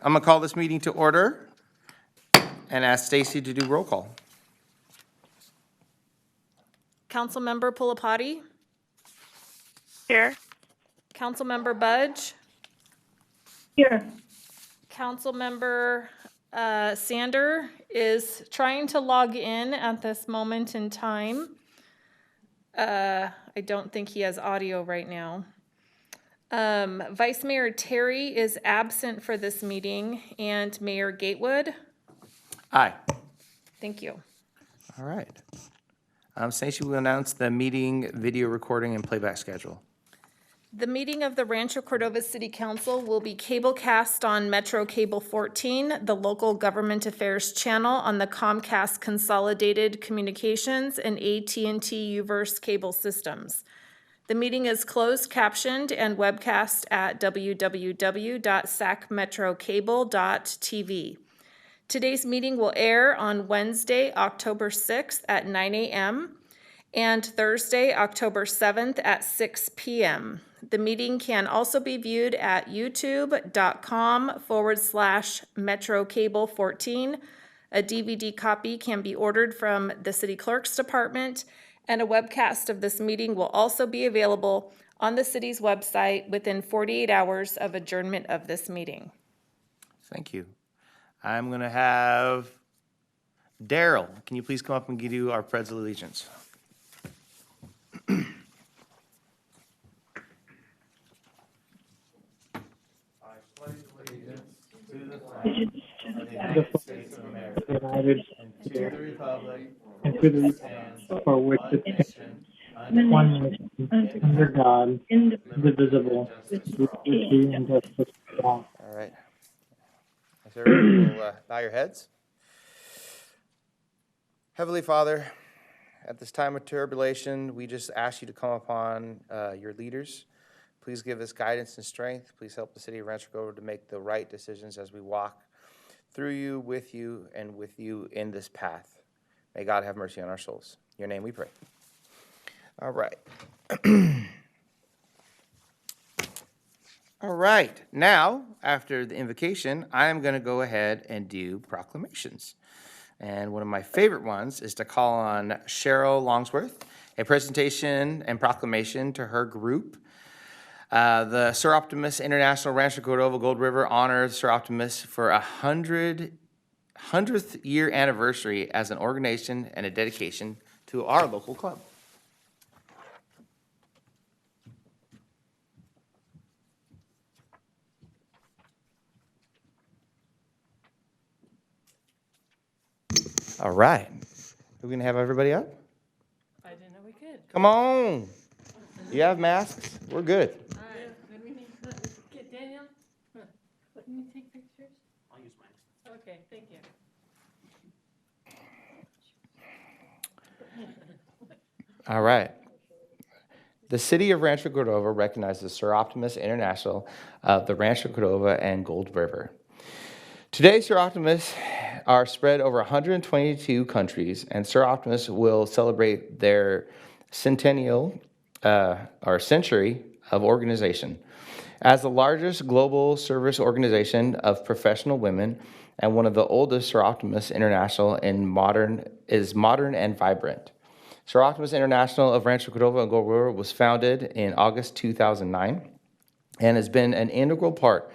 I'm going to call this meeting to order and ask Stacy to do roll call. Councilmember Pulapati, Here. Councilmember Budge, Here. Councilmember Sander is trying to log in at this moment in time. I don't think he has audio right now. Vice Mayor Terry is absent for this meeting, and Mayor Gatewood. Aye. Thank you. All right. Stacy will announce the meeting video recording and playback schedule. The meeting of the Rancho Cordova City Council will be cablecast on Metro Cable 14, the local government affairs channel on the Comcast Consolidated Communications and AT&T Uverse cable systems. The meeting is closed captioned and webcast at www.sacmetrocable.tv. Today's meeting will air on Wednesday, October 6th at 9 a.m. and Thursday, October 7th at 6 p.m. The meeting can also be viewed at youtube.com/MetroCable14. A DVD copy can be ordered from the City Clerk's Department, and a webcast of this meeting will also be available on the city's website within 48 hours of adjournment of this meeting. Thank you. I'm going to have Daryl. Can you please come up and do our pledge of allegiance? United and to the republic for which it stands, one nation, under God, indivisible, with liberty and justice for all. All right. If everyone will bow your heads. Heavenly Father, at this time of tribulation, we just ask you to come upon your leaders. Please give us guidance and strength. Please help the city of Rancho Cordova to make the right decisions as we walk through you, with you in this path. May God have mercy on our souls. In your name we pray. All right. All right. Now, after the invocation, I am going to go ahead and do proclamations. And one of my favorite ones is to call on Cheryl Longsworth, a presentation and proclamation to her group. The Sir Optimus International Rancho Cordova Gold River honors Sir Optimus for 100th year anniversary as an organization and a dedication to our local club. All right. We're going to have everybody up? I didn't know we could. Come on. You have masks? We're good. All right. Then we need to get Daniel. Let me take pictures. I'll use mine. Okay, thank you. All right. The city of Rancho Cordova recognizes Sir Optimus International of the Rancho Cordova and Gold River. Today, Sir Optimus are spread over 122 countries, and Sir Optimus will celebrate their century of organization. As the largest global service organization of professional women and one of the oldest, Sir Optimus International is modern and vibrant. Sir Optimus International of Rancho Cordova and Gold River was founded in August 2009 and has been an integral part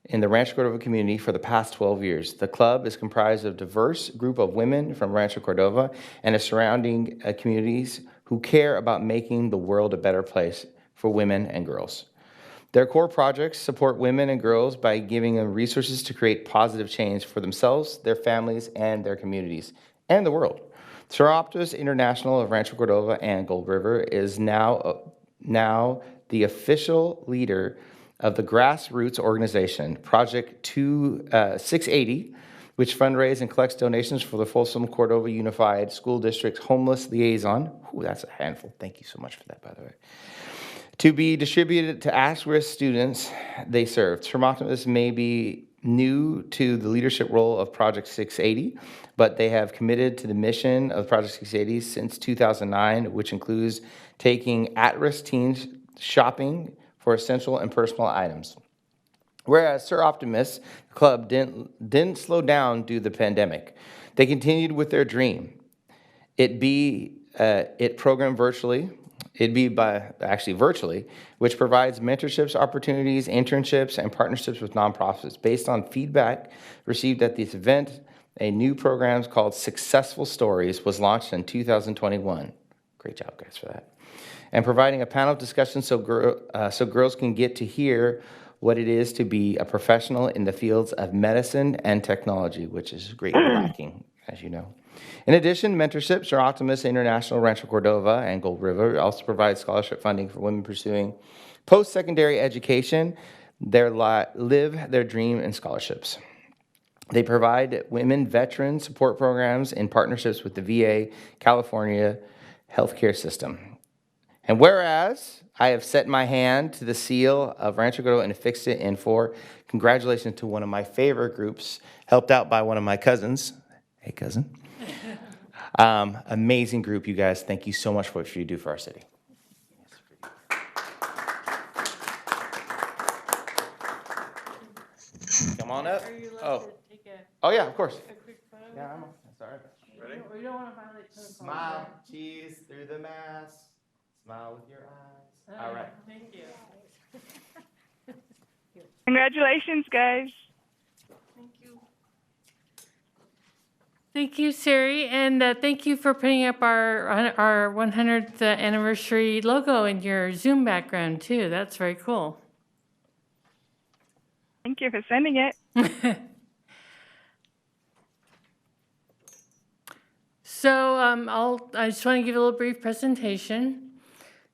in the Rancho Cordova community for the past 12 years. The club is comprised of a diverse group of women from Rancho Cordova and its surrounding communities who care about making the world a better place for women and girls. Their core projects support women and girls by giving them resources to create positive change for themselves, their families, and their communities, and the world. Sir Optimus International of Rancho Cordova and Gold River is now the official leader of the grassroots organization, Project 680, which fundraises and collects donations for the Folsom Cordova Unified School District's Homeless Liaison. Ooh, that's a handful. Thank you so much for that, by the way. To be distributed to at-risk students they serve. Sir Optimus may be new to the leadership role of Project 680, but they have committed to the mission of Project 680 since 2009, which includes taking at-risk teens shopping for essential and personal items. Whereas Sir Optimus Club didn't slow down due to the pandemic. They continued with their dream. It programmed virtually. It'd be by actually virtually, which provides mentorships, opportunities, internships, and partnerships with nonprofits. Based on feedback received at this event, a new program called Successful Stories was launched in 2021. Great job, guys, for that. And providing a panel discussion so girls can get to hear what it is to be a professional in the fields of medicine and technology, which is greatly lacking, as you know. In addition, mentorships are Optimus International, Rancho Cordova, and Gold River also provide scholarship funding for women pursuing post-secondary education, live their dream and scholarships. They provide women veteran support programs in partnerships with the VA California healthcare system. And whereas I have set my hand to the seal of Rancho Cordova and affixed it in for congratulations to one of my favorite groups, helped out by one of my cousins. Hey, cousin. Amazing group, you guys. Thank you so much for what you do for our city. Come on up. Are you allowed Oh. to take Oh, yeah, of course. a quick photo? Yeah, I'm sorry. Ready? We don't want to violate protocol. Smile, cheese through the mask. Smile with your eyes. All right. Thank you. Congratulations, guys. Thank you. Thank you, Sari, and thank you for putting up our 100th anniversary logo in your Zoom background too. That's very cool. Thank you for sending it. So I just want to give a little brief presentation.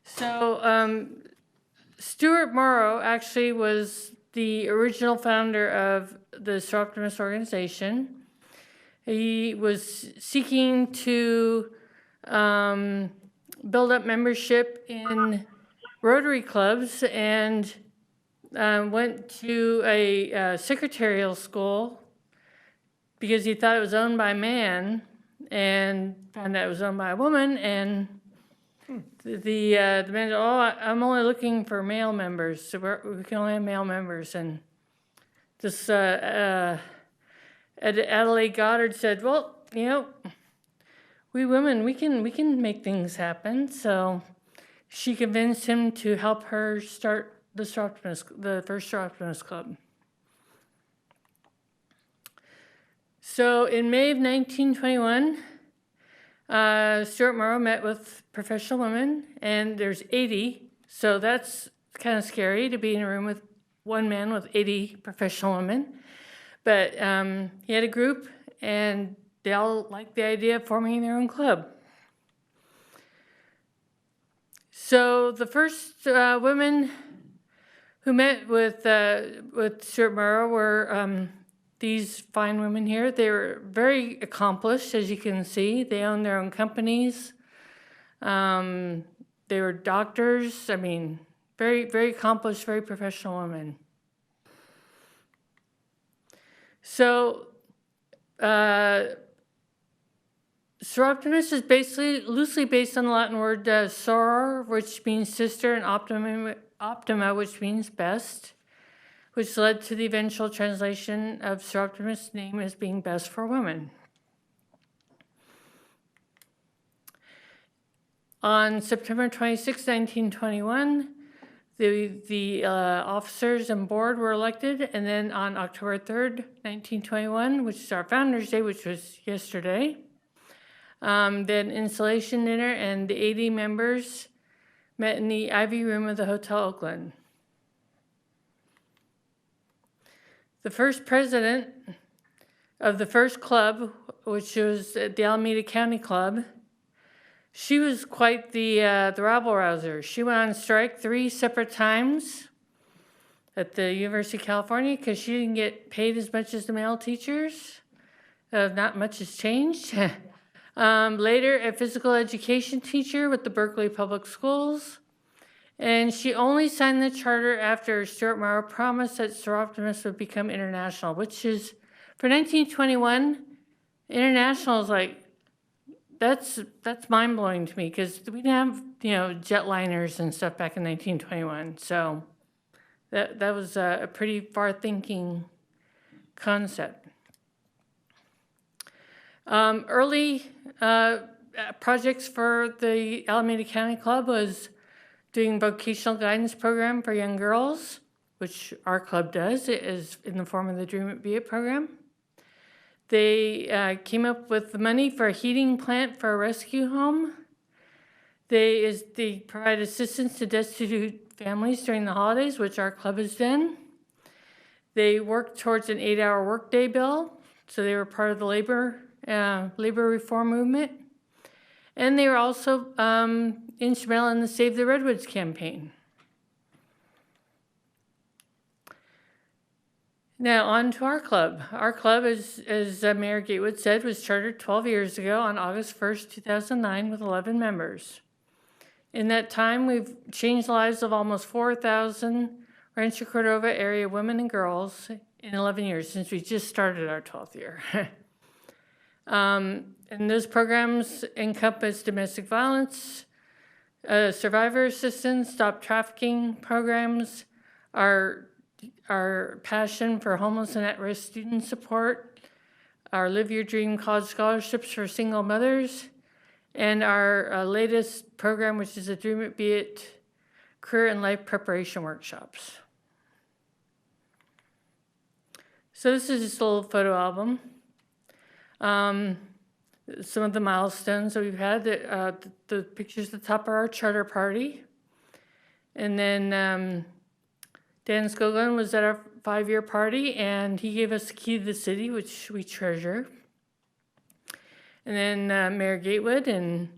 So Stuart Morrow actually was the original founder of the Sir Optimus organization. He was seeking to build up membership in Rotary clubs and went to a secretarial school because he thought it was owned by a man and found out it was owned by a woman. And the man said, "Oh, I'm only looking for male members, so we can only have male members." And this Adelaide Goddard said, "Well, we women, we can make things happen." So she convinced him to help her start the first Sir Optimus Club. So in May of 1921, Stuart Morrow met with professional women, and there's 80. So that's kind of scary to be in a room with one man with 80 professional women. But he had a group, and they all liked the idea of forming their own club. So the first women who met with Stuart Morrow were these fine women here. They were very accomplished, as you can see. They owned their own companies. They were doctors. I mean, very, very accomplished, very professional women. So Sir Optimus is basically loosely based on the Latin word soror, which means sister, and optima, which means best, which led to the eventual translation of Sir Optimus' name as being best for women. On September 26, 1921, the officers and board were elected, and then on October 3rd, 1921, which is our Founders' Day, which was yesterday, then installation dinner, and the 80 members met in the Ivy Room of the Hotel Oakland. The first president of the first club, which was the Alameda County Club, she was quite the rabble-rouser. She went on strike 3 separate times at the University of California because she didn't get paid as much as the male teachers. Not much has changed. Later, a physical education teacher with the Berkeley Public Schools. And she only signed the charter after Stuart Morrow promised that Sir Optimus would become international, which is, for 1921, international is like, that's mind-blowing to me because we didn't have, jetliners and stuff back in 1921. So That was a pretty far-thinking concept. Early projects for the Alameda County Club was doing vocational guidance program for young girls, which our club does. It is in the form of the Dream It Be It program. They came up with the money for a heating plant for a rescue home. They provide assistance to destitute families during the holidays, which our club has done. They worked towards an 8-hour workday bill, so they were part of the labor reform movement. And they were also instrumental in the Save the Redwoods campaign. Now on to our club. Our club, as Mayor Gatewood said, was chartered 12 years ago on August 1st, 2009 with 11 members. In that time, we've changed the lives of almost 4,000 Rancho Cordova area women and girls in 11 years since we just started our 12th year. And those programs encompass domestic violence, survivor assistance, stop trafficking programs, our passion for homeless and at-risk student support, our Live Your Dream college scholarships for single mothers, and our latest program, which is the Dream It Be It career and life preparation workshops. So this is just a little photo album. Some of the milestones that we've had, the pictures at the top are our charter party. And then Dan Skoglund was at our 5-year party, and he gave us the key to the city, which we treasure. And then Mayor Gatewood and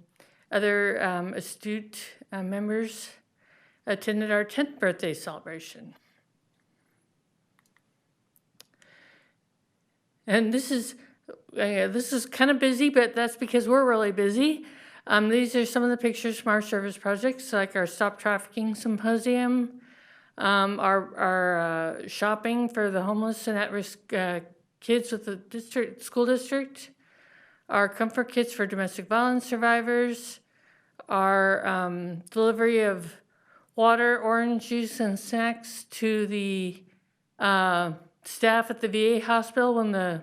other astute members attended our 10th birthday celebration. And this is kind of busy, but that's because we're really busy. These are some of the pictures from our service projects, like our Stop Trafficking Symposium, our shopping for the homeless and at-risk kids with the school district, our comfort kits for domestic violence survivors, our delivery of water, orange juice, and snacks to the staff at the VA hospital when the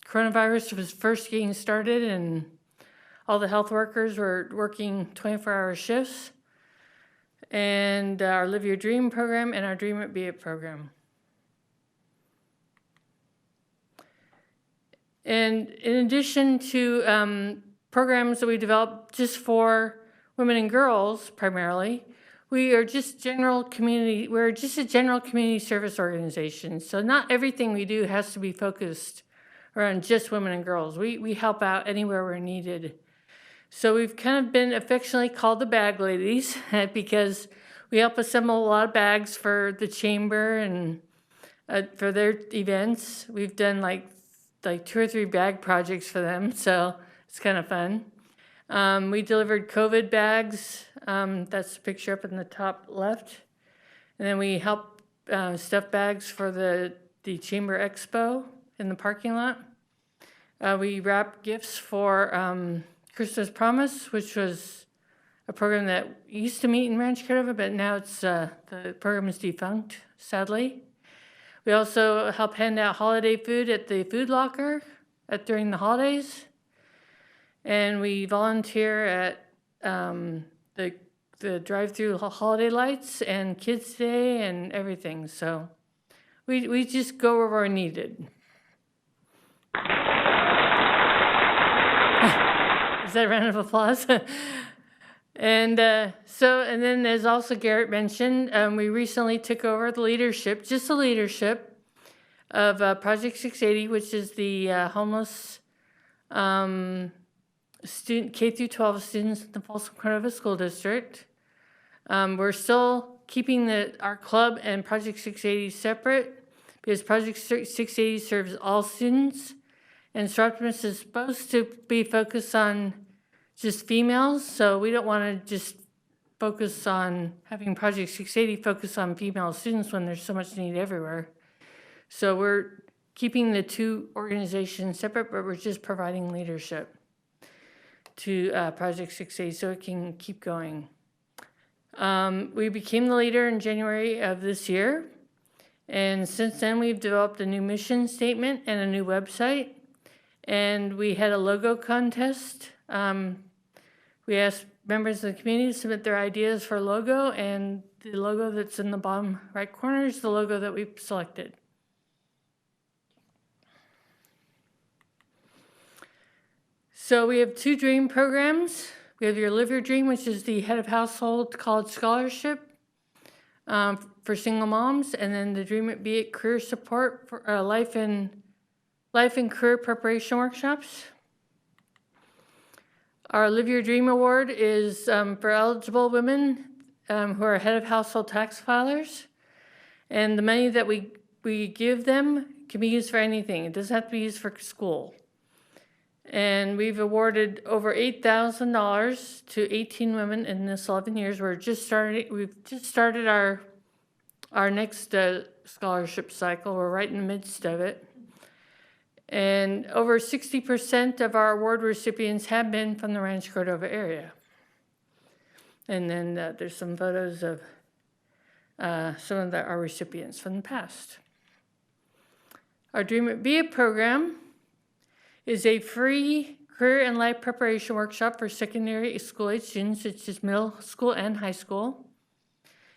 coronavirus was first getting started and all the health workers were working 24-hour shifts, and our Live Your Dream program and our Dream It Be It program. And in addition to programs that we developed just for women and girls primarily, we're just a general community service organization. So not everything we do has to be focused around just women and girls. We help out anywhere we're needed. So we've kind of been affectionately called the bag ladies because we help assemble a lot of bags for the chamber and for their events. We've done like 2 or 3 bag projects for them, so it's kind of fun. We delivered COVID bags. That's the picture up in the top left. And then we helped stuff bags for the Chamber Expo in the parking lot. We wrapped gifts for Christmas Promise, which was a program that used to meet in Rancho Cordova, but now it's the program is defunct, sadly. We also help hand out holiday food at the food locker during the holidays. And we volunteer at the drive-through holiday lights and Kids Day and everything. So we just go where we're needed. Is that a round of applause? And then as also Garrett mentioned, we recently took over the leadership of Project 680, which is the homeless student K-12 students in the Folsom Cordova School District. We're still keeping our club and Project 680 separate because Project 680 serves all students, and Optimus is supposed to be focused on just females, so we don't want to just focus on having Project 680 focus on female students when there's so much need everywhere. So we're keeping the 2 organizations separate, but we're just providing leadership to Project 680 so it can keep going. We became the leader in January of this year. And since then, we've developed a new mission statement and a new website. And we had a logo contest. We asked members of the community to submit their ideas for a logo, and the logo that's in the bottom right corner is the logo that we selected. So we have 2 dream programs. We have your Live Your Dream, which is the head of household college scholarship for single moms, and then the Dream It Be It career support for life and career preparation workshops. Our Live Your Dream Award is for eligible women who are head of household tax filers, and the money that we give them can be used for anything. It doesn't have to be used for school. And we've awarded over $8,000 to 18 women in this 11 years. We've just started our next scholarship cycle. We're right in the midst of it. And over 60% of our award recipients have been from the Rancho Cordova area. And then there's some photos of some of our recipients from the past. Our Dream It Be It program is a free career and life preparation workshop for secondary school age students, which is middle school and high school.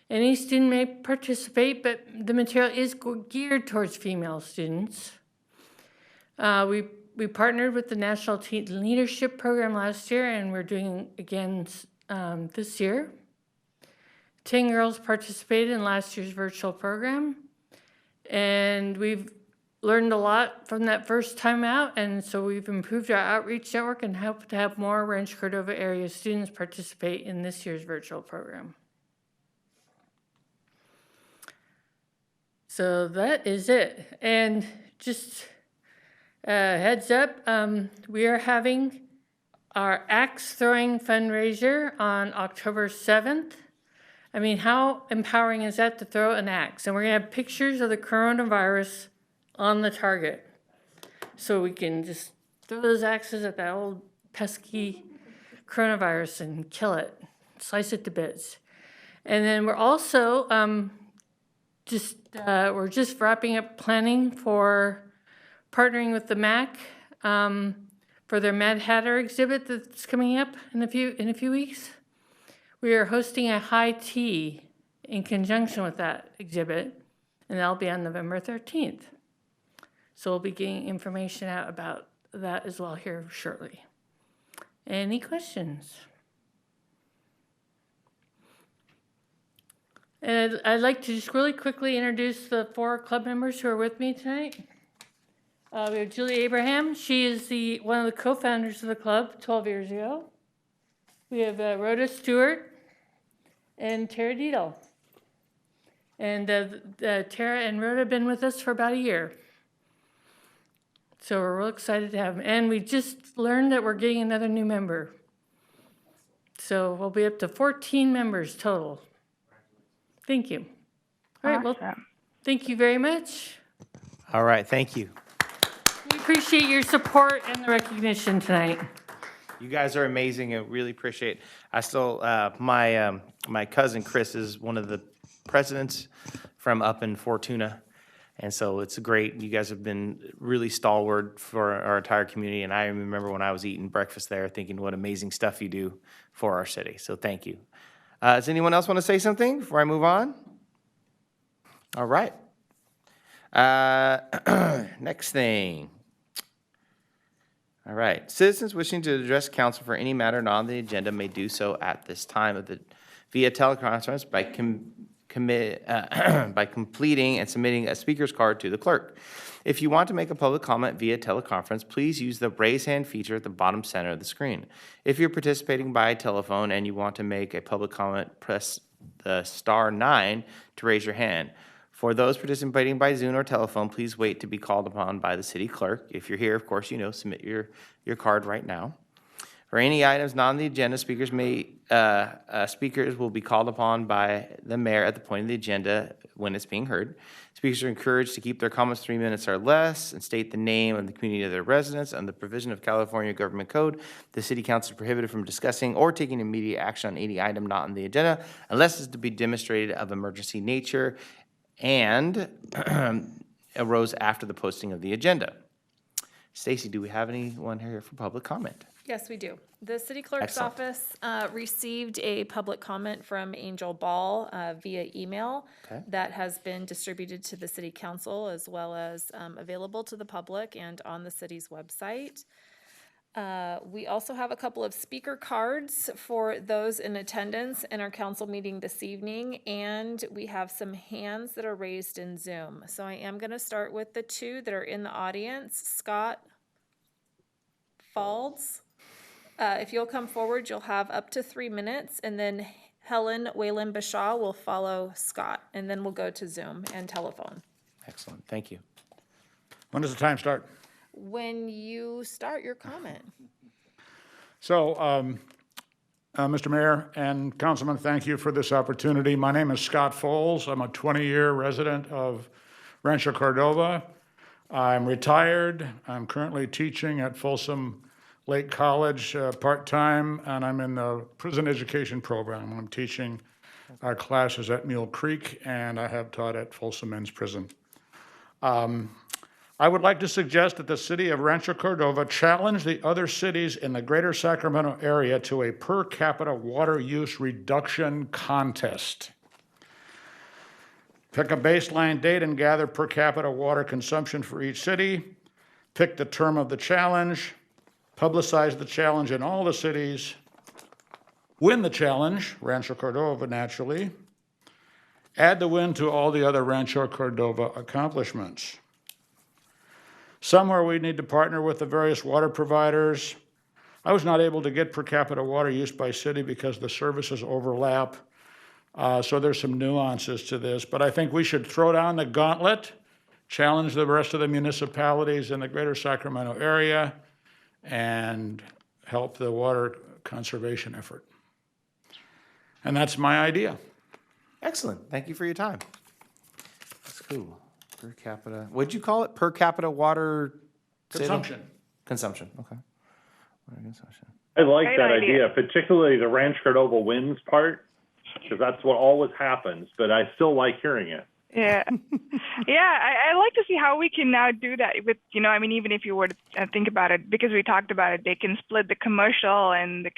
Any student may participate, but the material is geared towards female students. We partnered with the National Teen Leadership Program last year, and we're doing again this year. 10 girls participated in last year's virtual program, and we've learned a lot from that first time out, and so we've improved our outreach network and hope to have more Rancho Cordova area students participate in this year's virtual program. So that is it. And just heads up, we are having our axe throwing fundraiser on October 7th. I mean, how empowering is that to throw an axe? And we're gonna have pictures of the coronavirus on the target, so we can just throw those axes at that old pesky coronavirus and kill it, slice it to bits. And then we're also we're just wrapping up planning for partnering with the MAC for their Mad Hatter exhibit that's coming up in a few weeks. We are hosting a high tea in conjunction with that exhibit, and that'll be on November 13th. So we'll be getting information out about that as well here shortly. Any questions? And I'd like to just really quickly introduce the 4 club members who are with me tonight. We have Julie Abraham. She is one of the co-founders of the club 12 years ago. We have Rhoda Stewart and Tara Dietl. And Tara and Rhoda have been with us for about a year. So we're real excited to have them. And we just learned that we're getting another new member. So we'll be up to 14 members total. Thank you. All right, well, thank you very much. All right, thank you. We appreciate your support and the recognition tonight. You guys are amazing. I really appreciate it. I still, my cousin Chris is one of the presidents from up in Fortuna. And so it's great. You guys have been really stalwart for our entire community. And I remember when I was eating breakfast there thinking what amazing stuff you do for our city. So thank you. Does anyone else want to say something before I move on? All right. Next thing. All right. Citizens wishing to address council for any matter not on the agenda may do so at this time via teleconference by completing and submitting a speaker's card to the clerk. If you want to make a public comment via teleconference, please use the raise hand feature at the bottom center of the screen. If you're participating by telephone and you want to make a public comment, press the *9 to raise your hand. For those participating by Zoom or telephone, please wait to be called upon by the city clerk. If you're here, of course, submit your card right now. For any items not on the agenda, speakers will be called upon by the mayor at the point of the agenda when it's being heard. Speakers are encouraged to keep their comments 3 minutes or less and state the name of the community of their residence. And the provision of California Government Code, the city council is prohibited from discussing or taking immediate action on any item not on the agenda unless it's to be demonstrated of emergency nature and arose after the posting of the agenda. Stacy, do we have anyone here for public comment? Yes, we do. The city clerk's Excellent. office received a public comment from Angel Ball via email Okay. that has been distributed to the city council as well as available to the public and on the city's website. We also have a couple of speaker cards for those in attendance in our council meeting this evening, and we have some hands that are raised in Zoom. So I am going to start with the two that are in the audience. Scott Falds. If you'll come forward, you'll have up to 3 minutes, and then Helen Whalen Bashaw will follow Scott, and then we'll go to Zoom and telephone. Excellent, thank you. When does the time start? When you start your comment. So, Mr. Mayor and Councilman, thank you for this opportunity. My name is Scott Foles. I'm a 20-year resident of Rancho, Cordova. I'm retired. I'm currently teaching at Folsom Lake College part-time, and I'm in the prison education program. I'm teaching classes at Mule Creek, and I have taught at Folsom Men's Prison. I would like to suggest that the city of Rancho Cordova challenge the other cities in the greater Sacramento area to a per capita water use reduction contest. Pick a baseline date and gather per capita water consumption for each city. Pick the term of the challenge. Publicize the challenge in all the cities. Win the challenge, Rancho Cordova naturally. Add the win to all the other Rancho Cordova accomplishments. Somewhere we need to partner with the various water providers. I was not able to get per capita water use by city because the services overlap. So there's some nuances to this, but I think we should throw down the gauntlet, challenge the rest of the municipalities in the greater Sacramento area, and help the water conservation effort. And that's my idea. Excellent, thank you for your time. That's cool. Per capita, what'd you call it? Per capita water? Consumption. Consumption, okay. Water consumption. I like Great that idea. idea, particularly the Ranch Cordova wins part, because that's what always happens, but I still like hearing it. Yeah. Yeah, I like to see how we can now do that with, I mean, even if you were to think about it, because we talked about it, they can split the commercial and the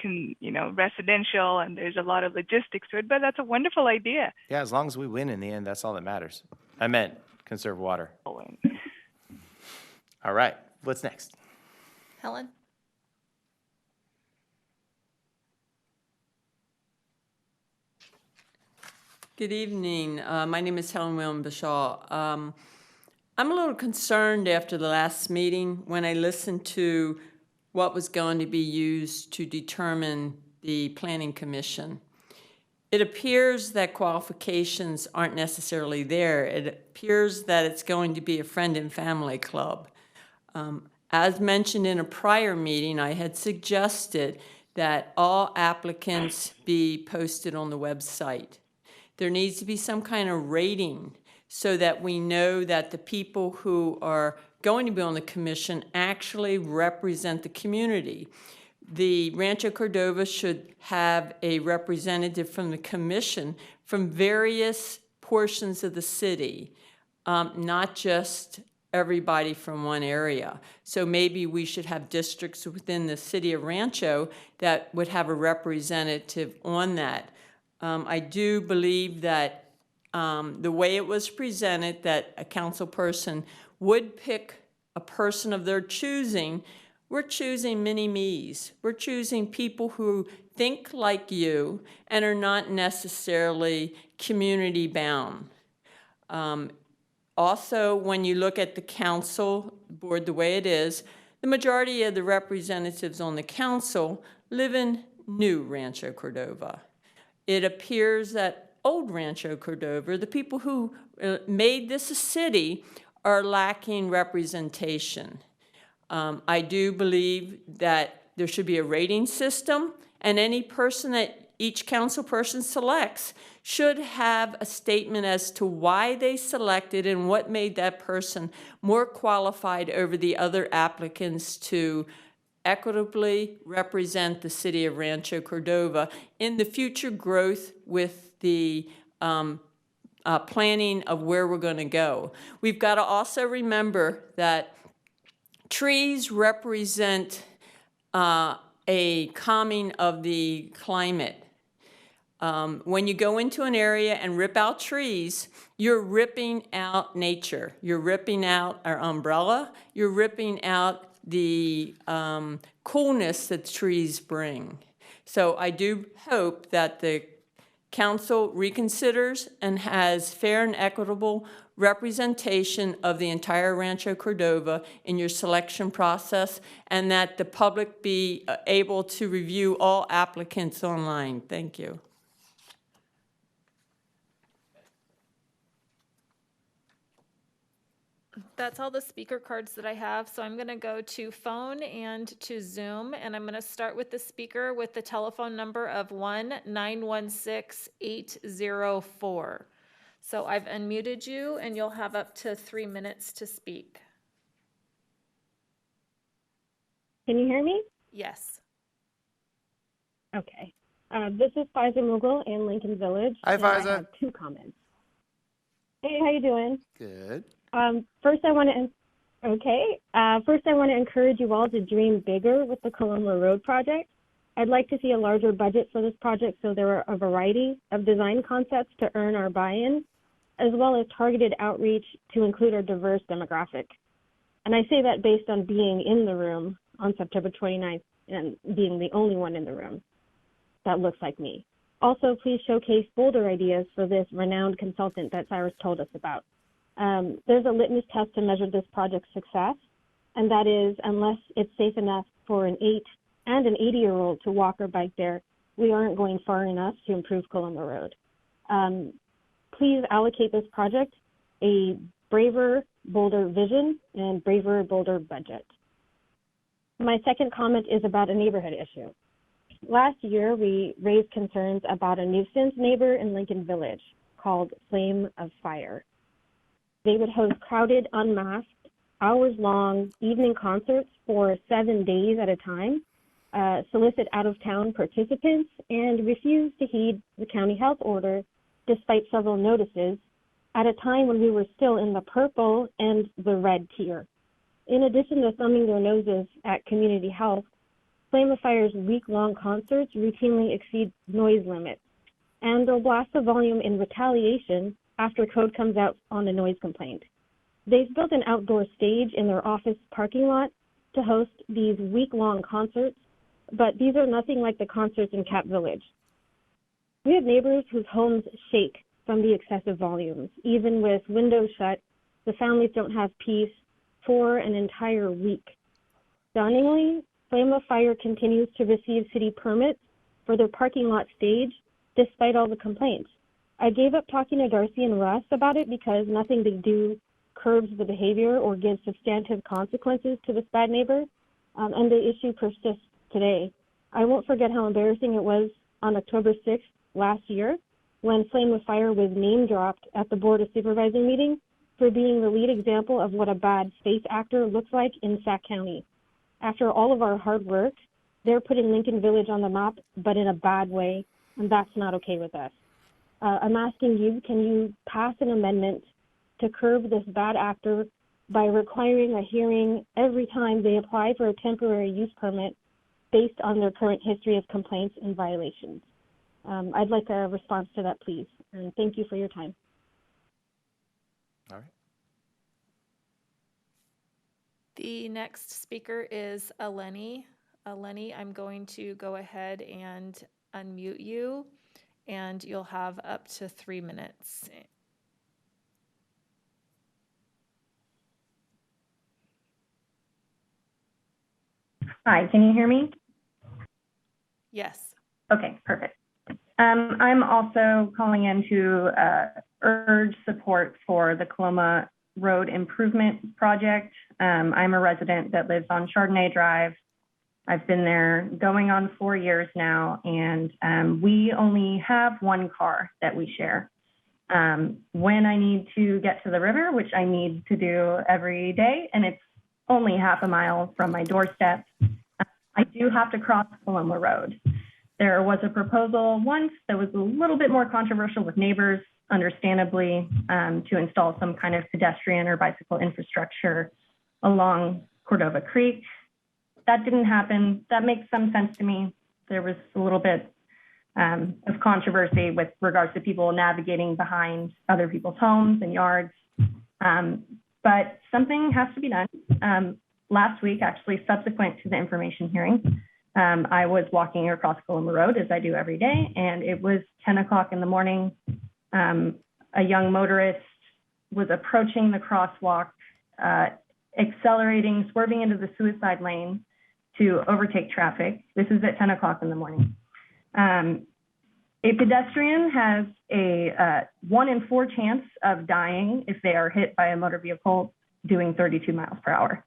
residential, and there's a lot of logistics to it, but that's a wonderful idea. Yeah, as long as we win in the end, that's all that matters. I meant conserve water. All right, what's next? Helen? Good evening. My name is Helen William Bashaw. I'm a little concerned after the last meeting when I listened to what was going to be used to determine the Planning Commission. It appears that qualifications aren't necessarily there. It appears that it's going to be a friend and family club. As mentioned in a prior meeting, I had suggested that all applicants be posted on the website. There needs to be some kind of rating so that we know that the people who are going to be on the commission actually represent the community. The Rancho Cordova should have a representative from the commission from various portions of the city, not just everybody from one area. So maybe we should have districts within the city of Rancho that would have a representative on that. I do believe that the way it was presented, that a council person would pick a person of their choosing. We're choosing mini-me's. We're choosing people who think like you and are not necessarily community-bound. Also, when you look at the council board the way it is, the majority of the representatives on the council live in New Rancho Cordova. It appears that old Rancho Cordova, the people who made this a city, are lacking representation. I do believe that there should be a rating system, and any person that each council person selects should have a statement as to why they selected and what made that person more qualified over the other applicants to equitably represent the city of Rancho Cordova in the future growth with the planning of where we're going to go. We've got to also remember that trees represent a calming of the climate. When you go into an area and rip out trees, you're ripping out nature. You're ripping out our umbrella. You're ripping out the coolness that trees bring. So I do hope that the council reconsiders and has fair and equitable representation of the entire Rancho Cordova in your selection process, and that the public be able to review all applicants online. Thank you. That's all the speaker cards that I have. So I'm going to go to phone and to Zoom, and I'm going to start with the speaker with the telephone number of 1-916-804. So I've unmuted you, and you'll have up to 3 minutes to speak. Can you hear me? Yes. Okay. This is Faiza Mughal in Lincoln Village. Hi, and I Faiza. have 2 comments. Hey, how you doing? Good. First, I want to encourage you all to dream bigger with the Coloma Road project. I'd like to see a larger budget for this project so there are a variety of design concepts to earn our buy-in, as well as targeted outreach to include our diverse demographic. And I say that based on being in the room on September 29th and being the only one in the room that looks like me. Also, please showcase bolder ideas for this renowned consultant that Cyrus told us about. There's a litmus test to measure this project's success, and that is unless it's safe enough for an 8 and an 80-year-old to walk or bike there, we aren't going far enough to improve Coloma Road. Please allocate this project a braver, bolder vision and braver, bolder budget. My second comment is about a neighborhood issue. Last year, we raised concerns about a nuisance neighbor in Lincoln Village called Flame of Fire. They would host crowded, unmasked, hours-long evening concerts for 7 days at a time, solicit out-of-town participants, and refuse to heed the county health order despite several notices at a time when we were still in the purple and the red tier. In addition to thumbing their noses at community health, Flame of Fire's week-long concerts routinely exceed noise limits, and they'll blast the volume in retaliation after code comes out on a noise complaint. They've built an outdoor stage in their office parking lot to host these week-long concerts, but these are nothing like the concerts in Cap Village. We have neighbors whose homes shake from the excessive volumes. Even with windows shut, the families don't have peace for an entire week. Stunningly, Flame of Fire continues to receive city permits for their parking lot stage despite all the complaints. I gave up talking to Darcy and Russ about it because nothing they do curbs the behavior or gives substantive consequences to this bad neighbor, and the issue persists today. I won't forget how embarrassing it was on October 6th last year when Flame of Fire was name-dropped at the Board of Supervisor meeting for being the lead example of what a bad space actor looks like in Sac County. After all of our hard work, they're putting Lincoln Village on the map, but in a bad way, and that's not okay with us. I'm asking you, can you pass an amendment to curb this bad actor by requiring a hearing every time they apply for a temporary use permit based on their current history of complaints and violations? I'd like a response to that, please, and thank you for your time. All right. The next speaker is Eleni. Eleni, I'm going to go ahead and unmute you, and you'll have up to 3 minutes. Hi, can you hear me? Yes. Okay, perfect. I'm also calling in to urge support for the Coloma Road Improvement Project. I'm a resident that lives on Chardonnay Drive. I've been there going on 4 years now, and we only have one car that we share. When I need to get to the river, which I need to do every day, and it's only half a mile from my doorstep, I do have to cross Coloma Road. There was a proposal once that was a little bit more controversial with neighbors understandably, to install some kind of pedestrian or bicycle infrastructure along Cordova Creek. That didn't happen. That makes some sense to me. There was a little bit of controversy with regards to people navigating behind other people's homes and yards. But something has to be done. Last week, actually, subsequent to the information hearing, I was walking across Coloma Road, as I do every day, and it was 10 o'clock in the morning. A young motorist was approaching the crosswalk, accelerating, swerving into the suicide lane to overtake traffic. This is at 10 o'clock in the morning. A pedestrian has a 1 in 4 chance of dying if they are hit by a motor vehicle doing 32 miles per hour.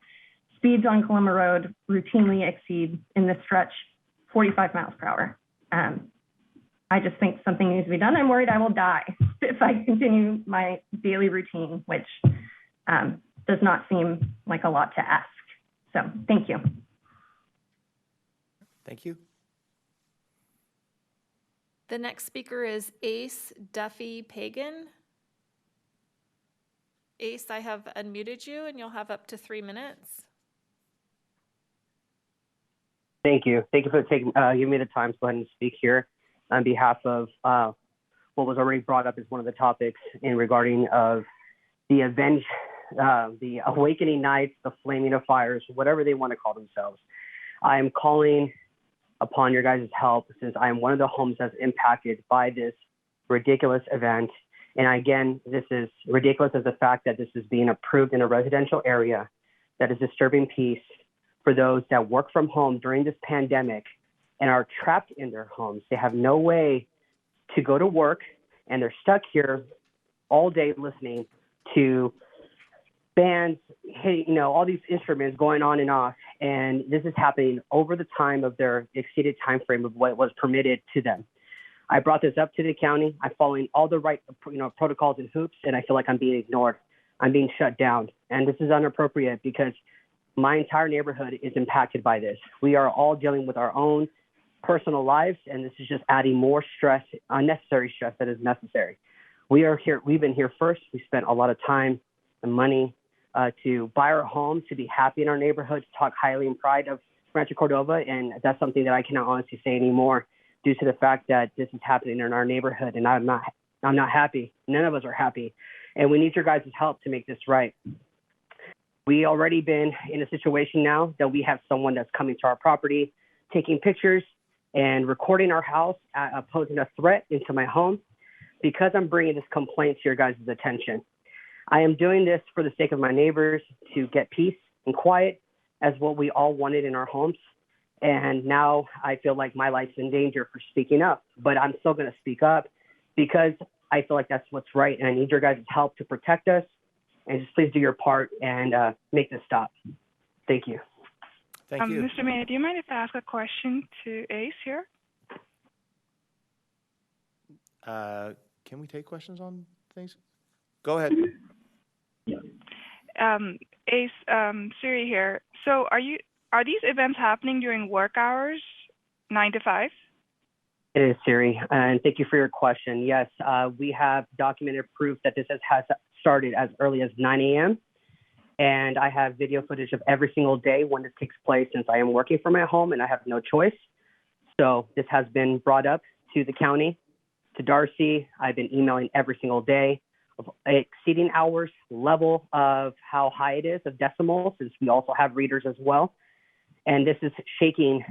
Speeds on Coloma Road routinely exceed, in this stretch, 45 miles per hour. I just think something needs to be done. I'm worried I will die if I continue my daily routine, which does not seem like a lot to ask. So thank you. Thank you. The next speaker is Ace Duffy Pagan. Ace, I have unmuted you and you'll have up to 3 minutes. Thank you. Thank you for giving me the time to go ahead and speak here on behalf of what was already brought up as one of the topics in regarding of the the awakening nights, the flaming of fires, whatever they want to call themselves. I am calling upon your guys' help since I am one of the homes that's impacted by this ridiculous event. And again, this is ridiculous as the fact that this is being approved in a residential area that is disturbing peace for those that work from home during this pandemic and are trapped in their homes. They have no way to go to work and they're stuck here all day listening to bands, all these instruments going on and off. And this is happening over the time of their exceeded time frame of what was permitted to them. I brought this up to the county. I'm following all the right, protocols and hoops, and I feel like I'm being ignored. I'm being shut down. And this is inappropriate because my entire neighborhood is impacted by this. We are all dealing with our own personal lives, and this is just adding more stress, unnecessary stress that is necessary. We are here. We've been here first. We spent a lot of time and money to buy our home, to be happy in our neighborhood, to talk highly and pride of Rancho Cordova, and that's something that I cannot honestly say anymore due to the fact that this is happening in our neighborhood, and I'm not happy. None of us are happy, and we need your guys' help to make this right. We already been in a situation now that we have someone that's coming to our property, taking pictures and recording our house, posing a threat into my home because I'm bringing this complaint to your guys' attention. I am doing this for the sake of my neighbors to get peace and quiet as what we all wanted in our homes. And now I feel like my life's in danger for speaking up, but I'm still going to speak up because I feel like that's what's right. And I need your guys' help to protect us. And just please do your part and make this stop. Thank you. Thank you. Mr. Mayor, do you mind if I ask a question to Ace here? Can we take questions on things? Go ahead. Ace, Siri here. So are these events happening during work hours, 9 to 5? It is, Siri, and thank you for your question. Yes, we have documented proof that this has started as early as 9 a.m. And I have video footage of every single day when this takes place since I am working from my home and I have no choice. So this has been brought up to the county, to Darcy. I've been emailing every single day of exceeding hours, level of how high it is of decimals, since we also have readers as well. And this is shaking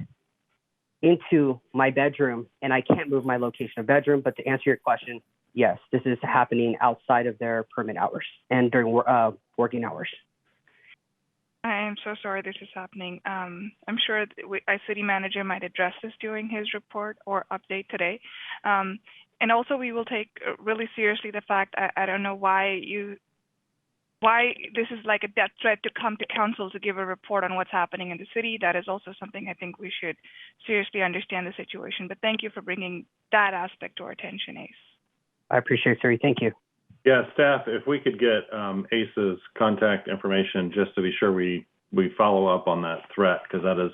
into my bedroom, and I can't move my location of bedroom. But to answer your question, yes, this is happening outside of their permit hours and during working hours. I am so sorry this is happening. I'm sure our city manager might address this during his report or update today. And also we will take really seriously the fact, I don't know why this is like a death threat to come to council to give a report on what's happening in the city. That is also something I think we should seriously understand the situation. But thank you for bringing that aspect to our attention, Ace. I appreciate it, Siri. Thank you. Yeah, staff, if we could get Ace's contact information just to be sure we follow up on that threat, because that is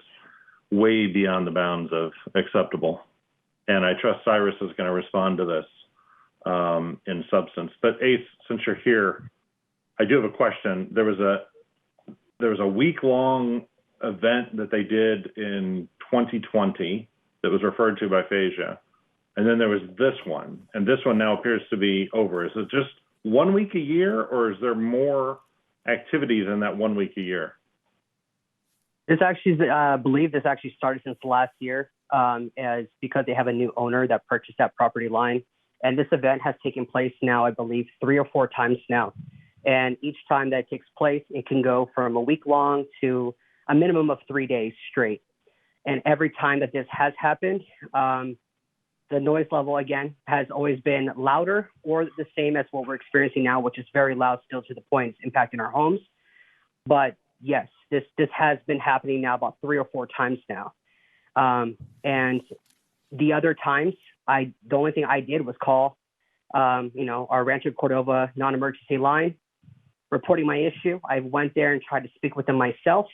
way beyond the bounds of acceptable. And I trust Cyrus is going to respond to this in substance. But Ace, since you're here, I do have a question. There was a week-long event that they did in 2020 that was referred to by Phasia. And then there was this one, and this one now appears to be over. Is it just 1 week a year, or is there more activities in that 1 week a year? This actually, I believe this actually started since last year, as because they have a new owner that purchased that property line. And this event has taken place now, I believe, 3 or 4 times now. And each time that takes place, it can go from a week long to a minimum of 3 days straight. And every time that this has happened, the noise level, again, has always been louder or the same as what we're experiencing now, which is very loud still to the point it's impacting our homes. But yes, this has been happening now about 3 or 4 times now. And the other times, the only thing I did was call, our Rancho Cordova non-emergency line, reporting my issue. I went there and tried to speak with them myself.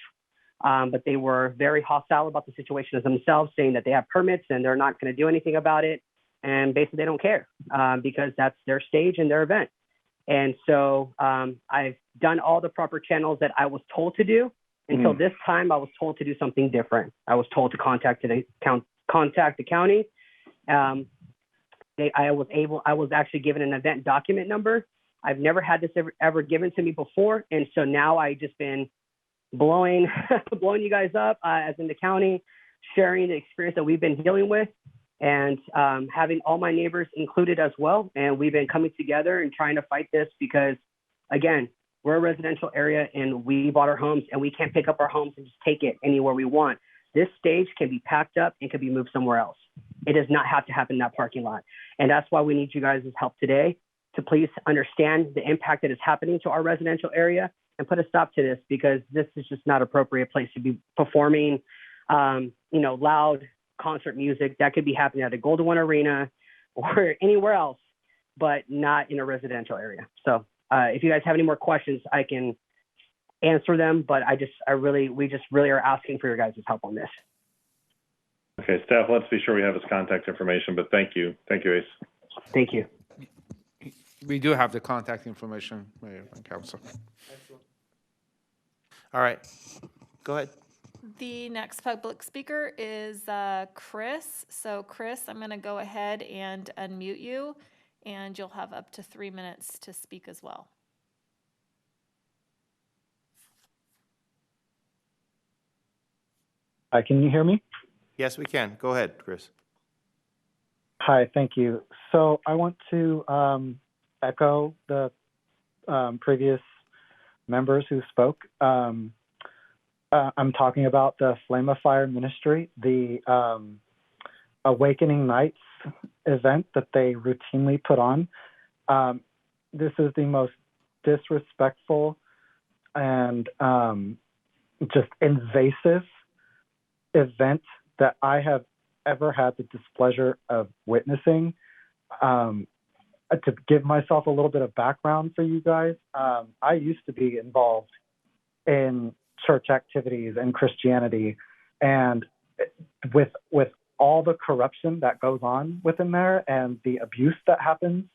But they were very hostile about the situation as themselves, saying that they have permits and they're not going to do anything about it. And basically they don't care because that's their stage and their event. And so I've done all the proper channels that I was told to do. Until this time, I was told to do something different. I was told to contact the county. I was actually given an event document number. I've never had this ever given to me before. And so now I just been blowing you guys up as in the county, sharing the experience that we've been dealing with, and having all my neighbors included as well. And we've been coming together and trying to fight this because, again, we're a residential area and we bought our homes and we can't pick up our homes and just take it anywhere we want. This stage can be packed up and can be moved somewhere else. It does not have to happen in that parking lot. And that's why we need you guys' help today to please understand the impact that is happening to our residential area and put a stop to this, because this is just not an appropriate place to be performing, loud concert music that could be happening at a Golden One Arena or anywhere else, but not in a residential area. So if you guys have any more questions, I can answer them, but we just really are asking for your guys' help on this. Okay, staff, let's be sure we have his contact information, but thank you. Thank you, Ace. Thank you. We do have the contact information, Mayor and Council. All right, go ahead. The next public speaker is Chris. So Chris, I'm going to go ahead and unmute you, and you'll have up to 3 minutes to speak as well. Hi, can you hear me? Yes, we can. Go ahead, Chris. Hi, thank you. So I want to echo the previous members who spoke. I'm talking about the Flame of Fire Ministry, the Awakening Nights event that they routinely put on. This is the most disrespectful and just invasive event that I have ever had the displeasure of witnessing. To give myself a little bit of background for you guys, I used to be involved in church activities and Christianity, and with all the corruption that goes on within there and the abuse that happens,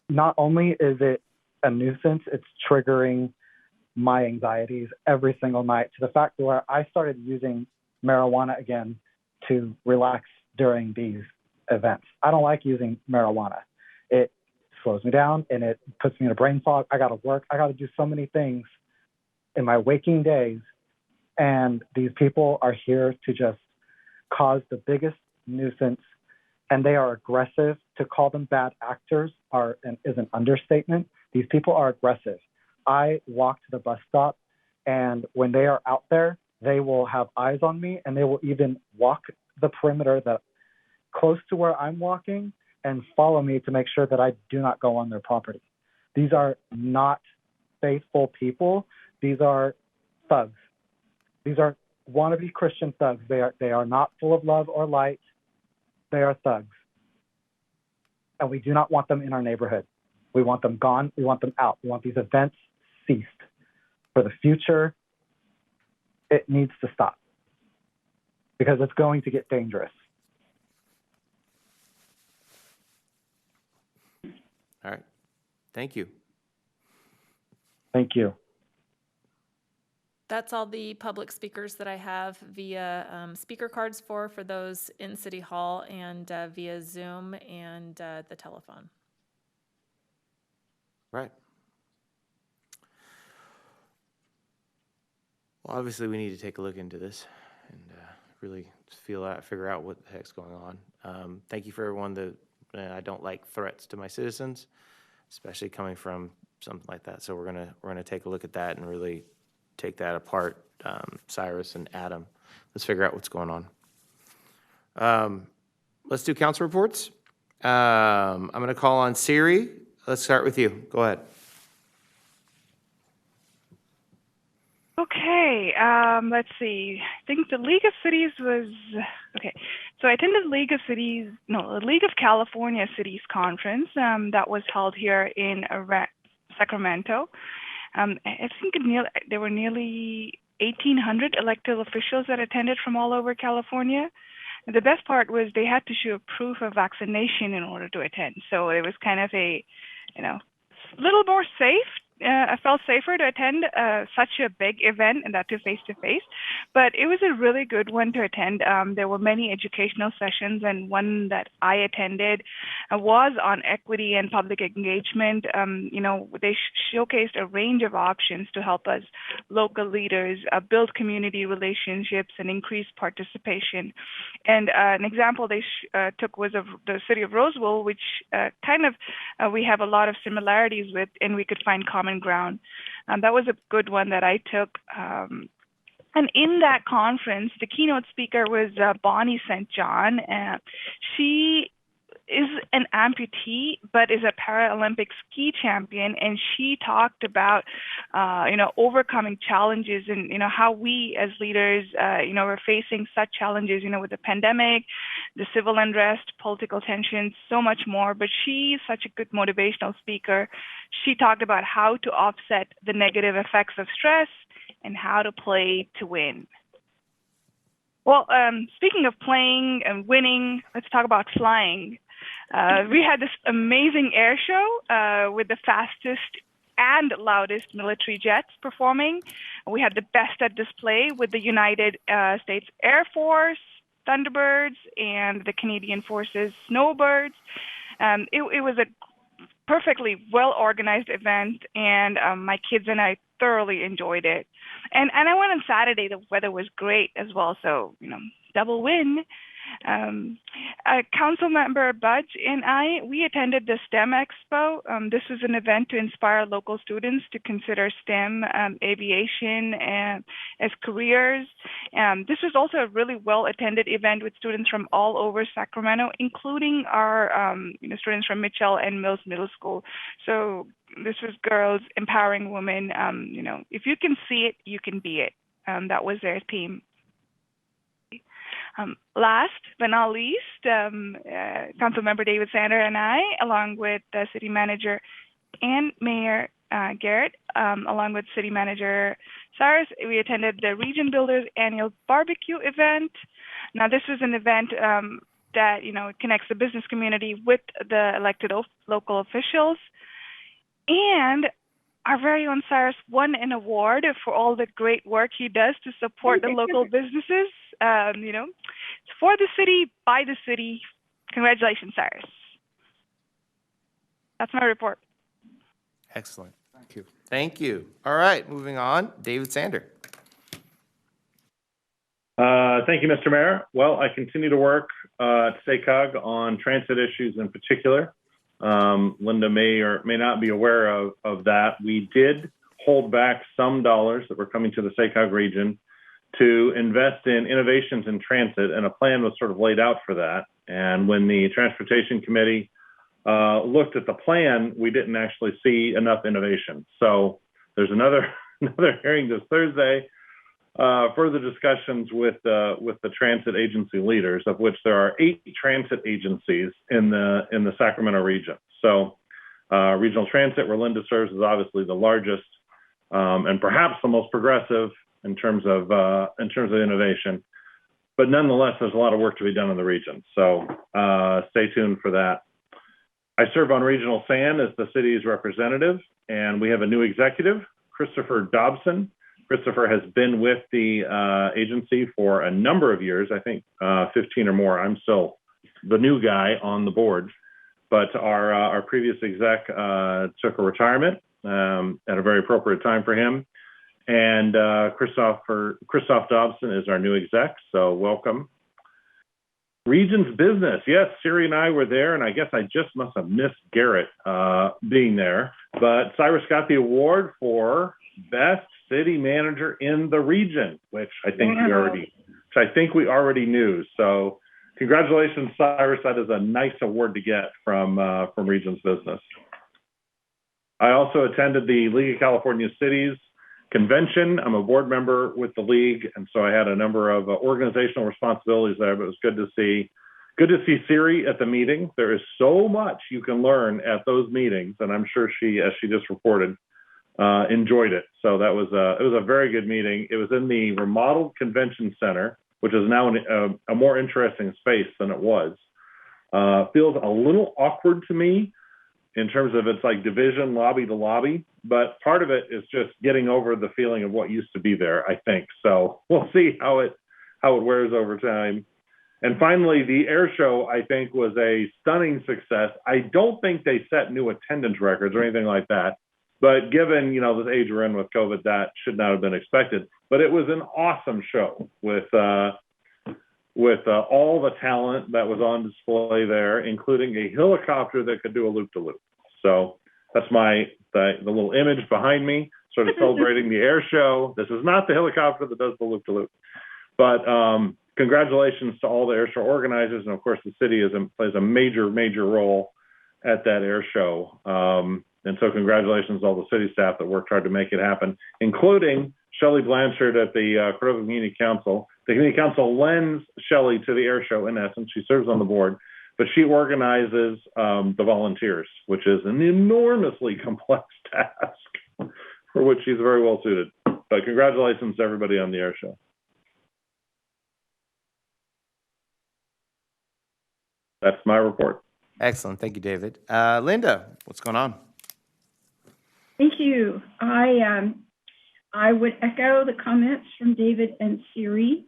not only is it a nuisance, it's triggering my anxieties every single night, to the fact where I started using marijuana again to relax during these events. I don't like using marijuana. It slows me down and it puts me in a brain fog. I got to work. I got to do so many things in my waking days. And these people are here to just cause the biggest nuisance. And they are aggressive. To call them bad actors is an understatement. These people are aggressive. I walk to the bus stop, and when they are out there, they will have eyes on me, and they will even walk the perimeter that close to where I'm walking and follow me to make sure that I do not go on their property. These are not faithful people. These are thugs. These are wannabe Christian thugs. They are not full of love or light. They are thugs. And we do not want them in our neighborhood. We want them gone. We want them out. We want these events ceased. For the future, it needs to stop because it's going to get dangerous. All right. Thank you. Thank you. That's all the public speakers that I have via speaker cards for those in City Hall and via Zoom and the telephone. Right. Well, obviously, we need to take a look into this and really figure out what the heck's going on. Thank you for everyone that I don't like threats to my citizens, especially coming from something like that. So we're gonna take a look at that and really take that apart. Cyrus and Adam, let's figure out what's going on. Let's do council reports. I'm gonna call on Siri. Let's start with you. Go ahead. Okay, let's see. I think the League of Cities was, okay. So I attended the League of California Cities Conference that was held here in Sacramento. I think there were nearly 1,800 elected officials that attended from all over California. And the best part was they had to show proof of vaccination in order to attend. So it was kind of a, little more safe. I felt safer to attend such a big event, and that too face-to-face. But it was a really good one to attend. There were many educational sessions, and one that I attended was on equity and public engagement. They showcased a range of options to help us local leaders build community relationships and increase participation. And an example they took was of the city of Roseville, which we have a lot of similarities with, and we could find common ground. That was a good one that I took. And in that conference, the keynote speaker was Bonnie St. John. She is an amputee, but is a Paralympic ski champion, and she talked about, overcoming challenges and, how we as leaders, we're facing such challenges, with the pandemic, the civil unrest, political tensions, so much more. But she's such a good motivational speaker. She talked about how to offset the negative effects of stress and how to play to win. Well, speaking of playing and winning, let's talk about flying. We had this amazing air show with the fastest and loudest military jets performing. We had the best at display with the United States Air Force, Thunderbirds, and the Canadian Forces Snowbirds. It was a perfectly well-organized event, and my kids and I thoroughly enjoyed it. And I went on Saturday. The weather was great as well, so, double win. Council member Budge and we attended the STEM Expo. This was an event to inspire local students to consider STEM, aviation, as careers. This was also a really well-attended event with students from all over Sacramento, including our students from Mitchell and Mills Middle School. So this was girls empowering women. If you can see it, you can be it. That was their theme. Last but not least, Councilmember David Sander and I, along with the City Manager and Mayor Garrett, along with City Manager Cyrus, we attended the Region Builders Annual Barbecue event. Now, this was an event that connects the business community with the elected local officials, and our very own Cyrus won an award for all the great work he does to support the local businesses. It's for the city, by the city. Congratulations, Cyrus. That's my report. Excellent. Thank you. Thank you. All right, moving on. David Sander. Thank you, Mr. Mayor. Well, I continue to work at SACOG on transit issues in particular. Linda may or may not be aware of that. We did hold back some dollars that were coming to the SACOG region to invest in innovations in transit, and a plan was sort of laid out for that. And when the Transportation Committee looked at the plan, we didn't actually see enough innovation. So there's another hearing this Thursday, further discussions with the transit agency leaders, of which there are 8 transit agencies in the Sacramento region. So Regional Transit, where Linda serves, is obviously the largest and perhaps the most progressive in terms of innovation. But nonetheless, there's a lot of work to be done in the region. So stay tuned for that. I serve on Regional SAN as the city's representative, and we have a new executive, Christopher Dobson. Christopher has been with the agency for a number of years, I think 15 or more. I'm still the new guy on the board, but our previous exec took a retirement at a very appropriate time for him. And Christoph Dobson is our new exec, so welcome. Region's business. Yes, Siri and I were there, and I guess I just must have missed Garrett being there. But Cyrus got the award for Best City Manager in the region, which I think we already knew. So congratulations, Cyrus. That is a nice award to get from Region's business. I also attended the League of California Cities convention. I'm a board member with the league, and so I had a number of organizational responsibilities there, but it was good to see Siri at the meeting. There is so much you can learn at those meetings, and I'm sure she, as she just reported, enjoyed it. So it was a very good meeting. It was in the remodeled convention center, which is now a more interesting space than it was. Feels a little awkward to me in terms of it's like division lobby to lobby, but part of it is just getting over the feeling of what used to be there, I think. So we'll see how it wears over time. And finally, the air show, I think, was a stunning success. I don't think they set new attendance records or anything like that, but given, this age we're in with COVID, that should not have been expected. But it was an awesome show with all the talent that was on display there, including a helicopter that could do a loop-de-loop. So that's the little image behind me, sort of celebrating the air show. This is not the helicopter that does the loop-de-loop. But congratulations to all the air show organizers. And of course, the city plays a major, major role at that air show. And so congratulations to all the city staff that worked hard to make it happen, including Shelley Blanchard at the Cordova Community Council. The Community Council lends Shelley to the air show, in essence. She serves on the board, but she organizes the volunteers, which is an enormously complex task for which she's very well suited. But congratulations to everybody on the air show. That's my report. Excellent. Thank you, David. Linda, what's going on? Thank you. I would echo the comments from David and Siri.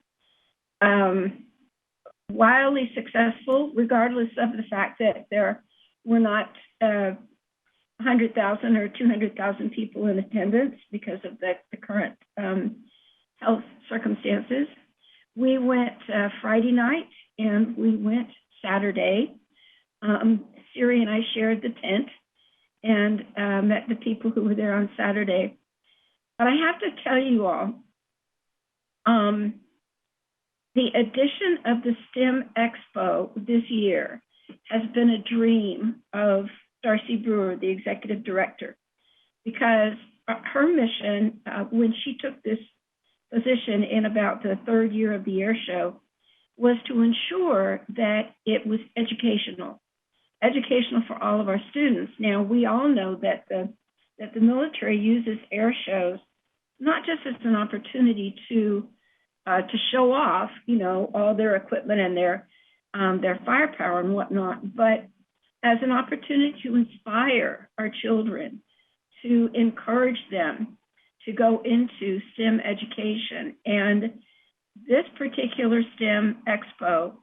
Wildly successful, regardless of the fact that there were not 100,000 or 200,000 people in attendance because of the current health circumstances. We went Friday night and we went Saturday. Siri and I shared the tent and met the people who were there on Saturday. But I have to tell you all, the addition of the STEM Expo this year has been a dream of Darcy Brewer, the executive director, because her mission when she took this position in about the third year of the air show was to ensure that it was educational for all of our students. Now, we all know that the military uses air shows not just as an opportunity to show off, all their equipment and their firepower and whatnot, but as an opportunity to inspire our children, to encourage them to go into STEM education. And this particular STEM Expo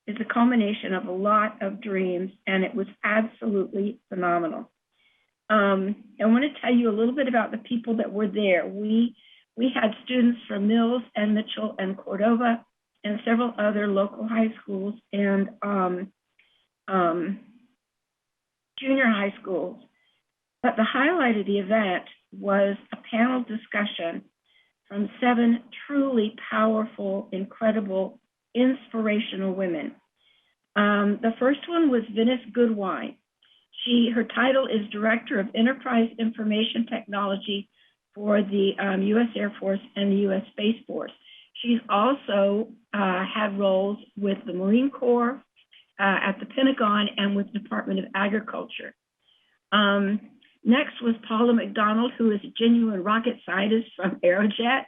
is a culmination of a lot of dreams, and it was absolutely phenomenal. I want to tell you a little bit about the people that were there. We had students from Mills and Mitchell and Cordova and several other local high schools and junior high schools. But the highlight of the event was a panel discussion from 7 truly powerful, incredible, inspirational women. The first one was Venice Goodwine. Her title is Director of Enterprise Information Technology for the U.S. Air Force and the U.S. Space Force. She's also had roles with the Marine Corps, at the Pentagon, and with the Department of Agriculture. Next was Paula McDonald, who is a genuine rocket scientist from Aerojet.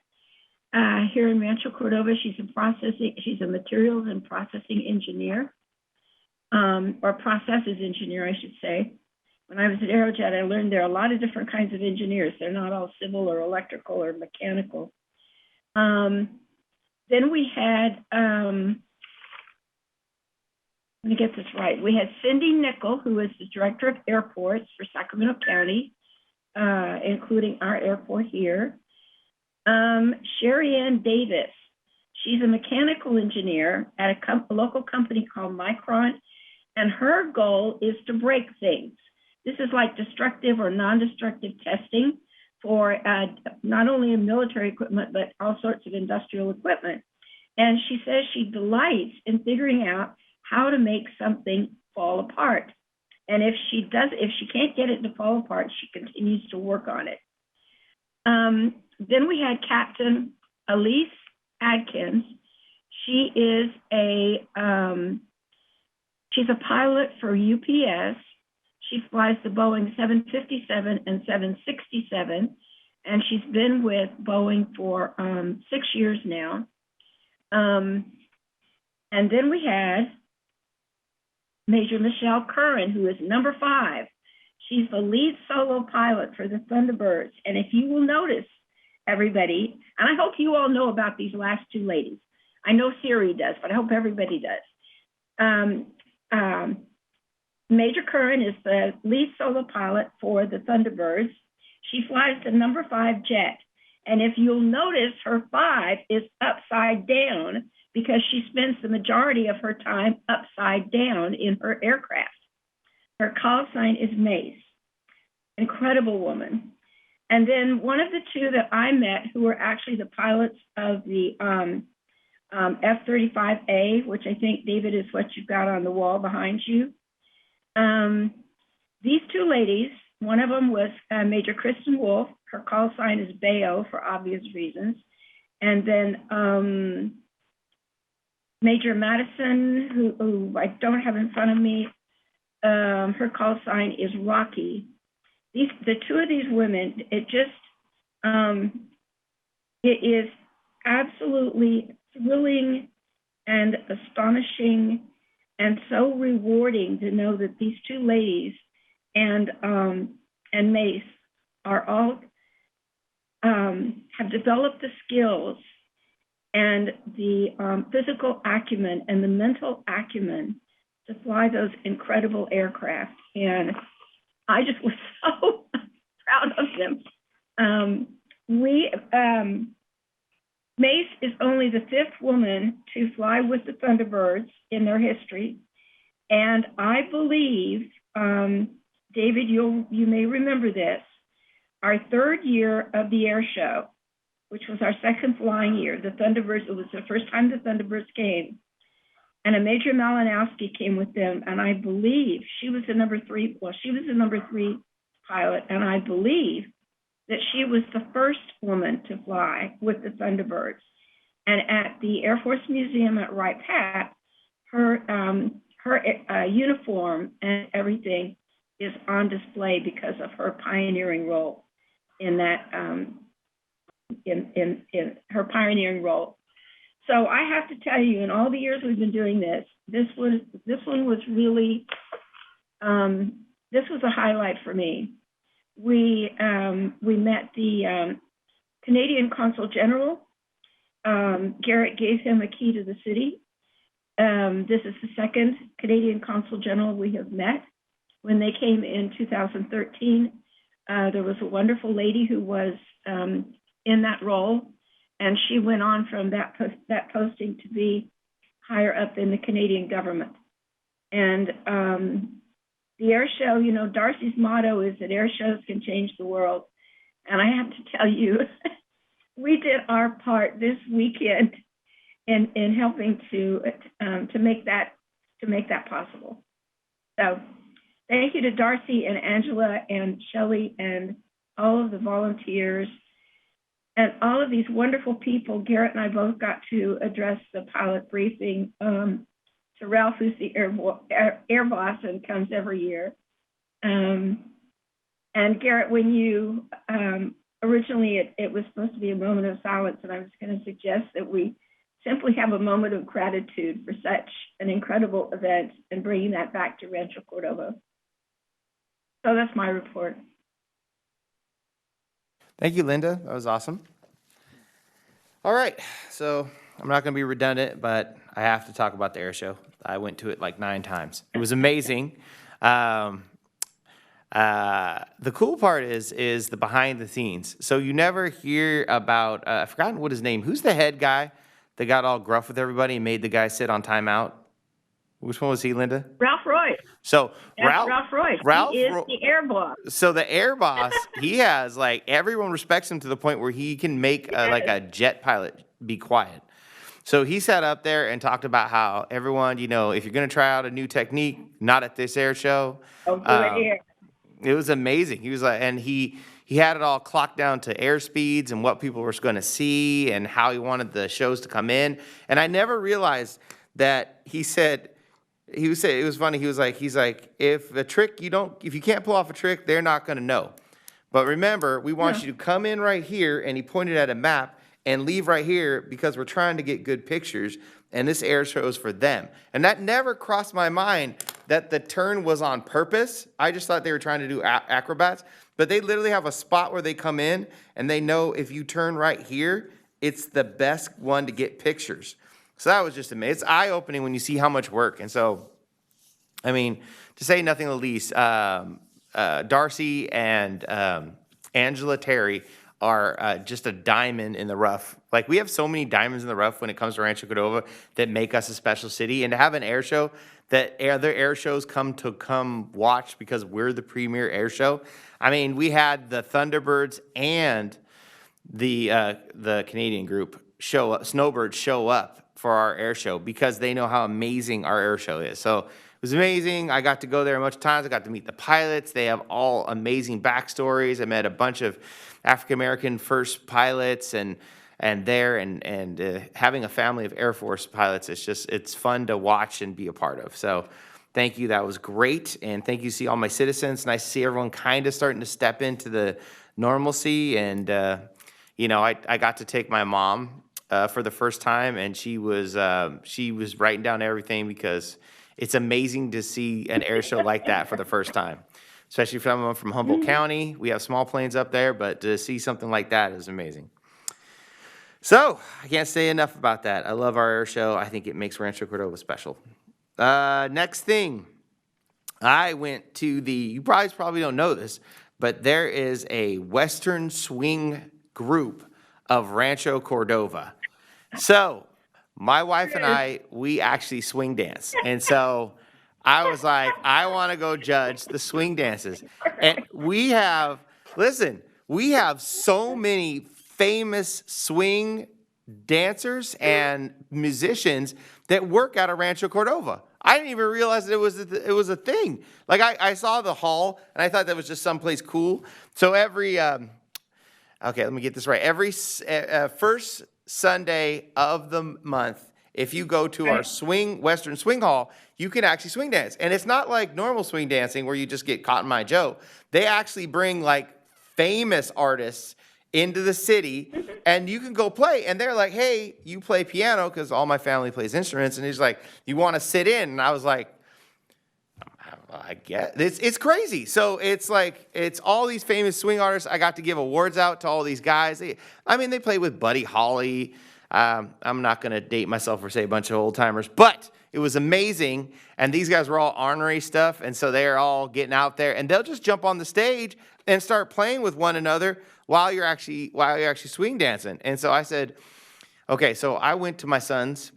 Here in Rancho Cordova, she's a materials and processing engineer. or processes engineer, I should say. When I was at Aerojet, I learned there are a lot of different kinds of engineers. They're not all civil or electrical or mechanical. Then we had, let me get this right. We had Cindy Nickel, who is the director of airports for Sacramento County, including our airport here. Sherry Ann Davis, she's a mechanical engineer at a local company called Micron, and her goal is to break things. This is like destructive or non-destructive testing for not only military equipment, but all sorts of industrial equipment. And she says she delights in figuring out how to make something fall apart. And if she can't get it to fall apart, she continues to work on it. Then we had Captain Elise Adkins. She is she's a pilot for UPS. She flies the Boeing 757 and 767, and she's been with Boeing for 6 years now. And then we had Major Michelle Curran, who is number 5. She's the lead solo pilot for the Thunderbirds. And if you will notice, everybody, and I hope you all know about these last 2 ladies. I know Siri does, but I hope everybody does. Major Curran is the lead solo pilot for the Thunderbirds. She flies the number 5 jet. And if you'll notice, her 5 is upside down because she spends the majority of her time upside down in her aircraft. Her call sign is Mace. Incredible woman. And then one of the 2 that I met, who were actually the pilots of the F-35A, which I think, David, is what you've got on the wall behind you. These 2 ladies, one of them was Major Kristen Wolf. Her call sign is Bayo for obvious reasons. And then Major Madison, who I don't have in front of me, her call sign is Rocky. The 2 of these women, it is absolutely thrilling and astonishing and so rewarding to know that these 2 ladies and Mace are all have developed the skills and the physical acumen and the mental acumen to fly those incredible aircraft. And I just was so proud of them. Mace is only the 5th woman to fly with the Thunderbirds in their history. And I believe, David, you may remember this, our 3rd year of the air show, which was our 2nd flying year, the Thunderbirds, it was the first time the Thunderbirds came. And a Major Malinowski came with them, and I believe she was the number 3, she was the number 3 pilot, and I believe that she was the first woman to fly with the Thunderbirds. And at the Air Force Museum at Wright-Patt, her uniform and everything is on display because of her pioneering role in that, in her pioneering role. So I have to tell you, in all the years we've been doing this, this one was really, this was a highlight for me. We met the Canadian Consul General. Garrett gave him a key to the city. This is the 2nd Canadian Consul General we have met. When they came in 2013, there was a wonderful lady who was in that role, and she went on from that posting to be higher up in the Canadian government. And the air show, you know, Darcy's motto is that air shows can change the world. And I have to tell you, we did our part this weekend in helping to make that possible. So thank you to Darcy and Angela and Shelley and all of the volunteers and all of these wonderful people. Garrett and I both got to address the pilot briefing to Ralph, who's the air boss and comes every year. And Garrett, when you, originally it was supposed to be a moment of silence, and I was going to suggest that we simply have a moment of gratitude for such an incredible event and bringing that back to Rancho Cordova. So that's my report. Thank you, Linda. That was awesome. All right, so I'm not going to be redundant, but I have to talk about the air show. I went to it like 9 times. It was amazing. The cool part is the behind the scenes. So you never hear about, I've forgotten what his name, who's the head guy that got all gruff with everybody and made the guy sit on timeout? Which one was he, Linda? Ralph Roy. So That's Ralph Roy. He is the air boss. So the air boss, he has like, everyone respects him to the point where he can make like a jet pilot be quiet. So he sat up there and talked about how everyone, you know, if you're going to try out a new technique, not at this air show. It was amazing. He was like, and he had it all clocked down to air speeds and what people were going to see and how he wanted the shows to come in. And I never realized that it was funny. He's like, if you can't pull off a trick, they're not going to know. But remember, we want you to come in right here, and he pointed at a map, and leave right here because we're trying to get good pictures, and this air show is for them. And that never crossed my mind that the turn was on purpose. I just thought they were trying to do acrobats, but they literally have a spot where they come in, and they know if you turn right here, it's the best one to get pictures. So that was just amazing. It's eye-opening when you see how much work. And so, I mean, to say nothing of the least, Darcy and Angela Terry are just a diamond in the rough. Like, we have so many diamonds in the rough when it comes to Rancho Cordova that make us a special city. And to have an air show that other air shows come watch because we're the premier air show. I mean, we had the Thunderbirds and the Canadian group Snowbirds show up for our air show because they know how amazing our air show is. So it was amazing. I got to go there a bunch of times. I got to meet the pilots. They have all amazing backstories. I met a bunch of African-American first pilots and having a family of Air Force pilots, it's fun to watch and be a part of. So thank you. That was great. And thank you to see all my citizens. Nice to see everyone kind of starting to step into the normalcy. And, I got to take my mom for the first time, and she was writing down everything because it's amazing to see an air show like that for the first time. Especially if I'm from Humboldt County. We have small planes up there, but to see something like that is amazing. So, I can't say enough about that. I love our air show. I think it makes Rancho Cordova special. Next thing, I went to you probably don't know this, but there is a Western swing group of Rancho Cordova. So, my wife and I, we actually swing dance. And so, I was like, I want to go judge the swing dances. And we have so many famous swing dancers and musicians that work out of Rancho Cordova. I didn't even realize that it was a thing. Like, I saw the hall, and I thought that was just someplace cool. So every, let me get this right. Every first Sunday of the month, if you go to our Western Swing Hall, you can actually swing dance. And it's not like normal swing dancing where you just get Cotton Eye Joe. They actually bring like famous artists into the city and you can go play. And they're like, hey, you play piano, because all my family plays instruments. And he's like, you want to sit in? And I was like, I get it's crazy. So it's all these famous swing artists. I got to give awards out to all these guys. They play with Buddy Holly. I'm not going to date myself or say a bunch of old timers, but it was amazing. And these guys were all ornery stuff. And so they're all getting out there and they'll just jump on the stage and start playing with one another while you're actually swing dancing. And so I said, okay, so I went to my son's,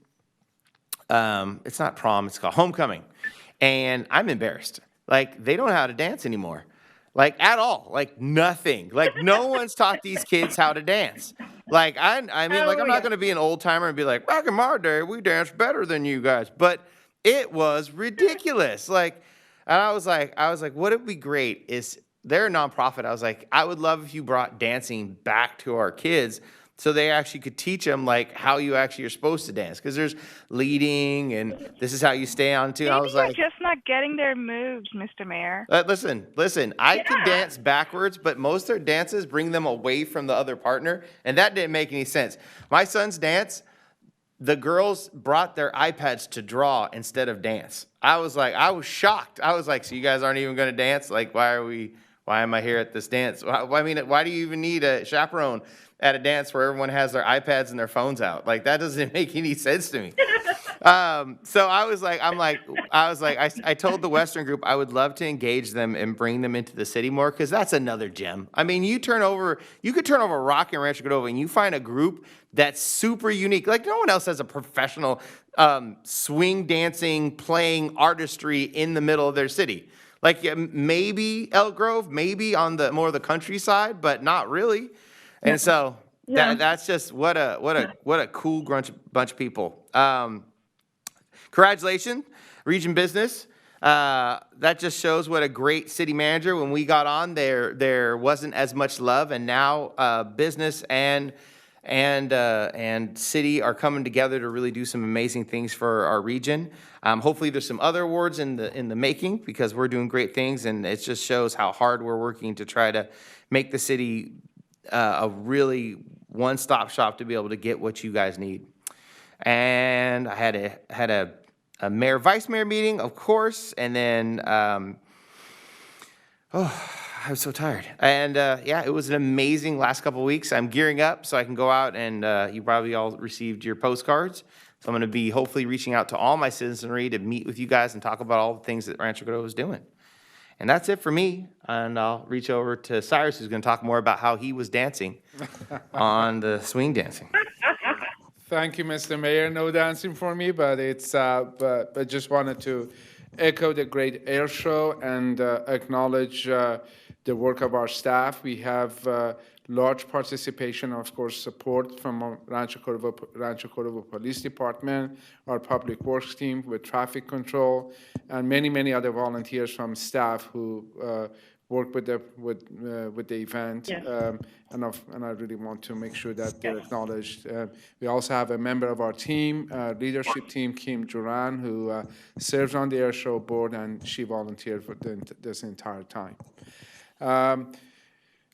it's not prom, it's called homecoming. And I'm embarrassed. Like, they don't know how to dance anymore. Like, at all. Like, nothing. Like, no one's taught these kids how to dance. Like, I'm not going to be an old timer and be like, back in my day, we danced better than you guys. But it was ridiculous. Like, and I was like, what would be great is they're a nonprofit. I was like, I would love if you brought dancing back to our kids so they actually could teach them like how you actually are supposed to dance. Because there's leading and this is how you stay on too. Maybe I was like, you're just not getting their moves, Mr. Mayor. Listen, I can dance backwards, but most of their dances bring them away from the other partner. And that didn't make any sense. My son's dance, the girls brought their iPads to draw instead of dance. I was shocked. I was like, so you guys aren't even going to dance? Like, why am I here at this dance? I mean, why do you even need a chaperone at a dance where everyone has their iPads and their phones out? Like, that doesn't make any sense to me. So I told the Western group I would love to engage them and bring them into the city more, because that's another gem. I mean, you could turn over rock in Rancho Cordova and you find a group that's super unique. Like, no one else has a professional swing dancing, playing artistry in the middle of their city. Like, yeah, maybe Elk Grove, maybe on the more of the countryside, but not really. And so that's just what a cool bunch of people. Congratulations, Region Business. That just shows what a great city manager. When we got on there wasn't as much love, and now business and city are coming together to really do some amazing things for our region. Hopefully there's some other awards in the making, because we're doing great things, and it just shows how hard we're working to try to make the city a really one-stop shop to be able to get what you guys need. And I had a mayor vice mayor meeting, of course, and then I was so tired. And it was an amazing last couple of weeks. I'm gearing up so I can go out, and you probably all received your postcards. So I'm going to be hopefully reaching out to all my citizenry to meet with you guys and talk about all the things that Rancho Cordova is doing. And that's it for me. And I'll reach over to Cyrus, who's going to talk more about how he was dancing on the swing dancing. Thank you, Mr. Mayor. No dancing for me, but it's but I just wanted to echo the great air show and acknowledge the work of our staff. We have large participation, of course, support from our Rancho Cordova Police Department, our Public Works team with traffic control, and many other volunteers from staff who work with the event. Yes. And I really want to make sure that they're acknowledged. We also have a member of our team, leadership team, Kim Duran, who serves on the air show board, and she volunteered for this entire time.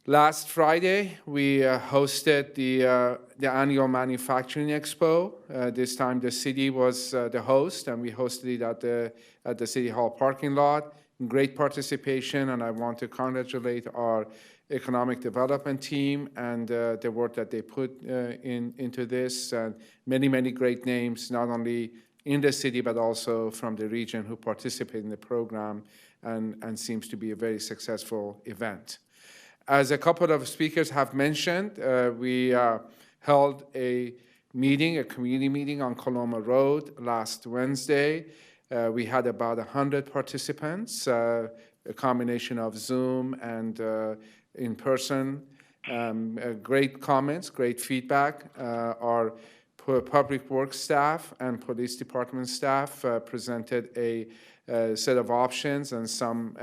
Last Friday, we hosted the annual Manufacturing Expo. This time, the city was the host, and we hosted it at the City Hall parking lot. Great participation, and I want to congratulate our economic development team and the work that they put into this. And many great names, not only in the city but also from the region, who participate in the program, and seems to be a very successful event. As a couple of speakers have mentioned, we held a community meeting on Coloma Road last Wednesday. We had about 100 participants, a combination of Zoom and in person. Great comments, great feedback. Our public works staff and police department staff presented a set of options, and some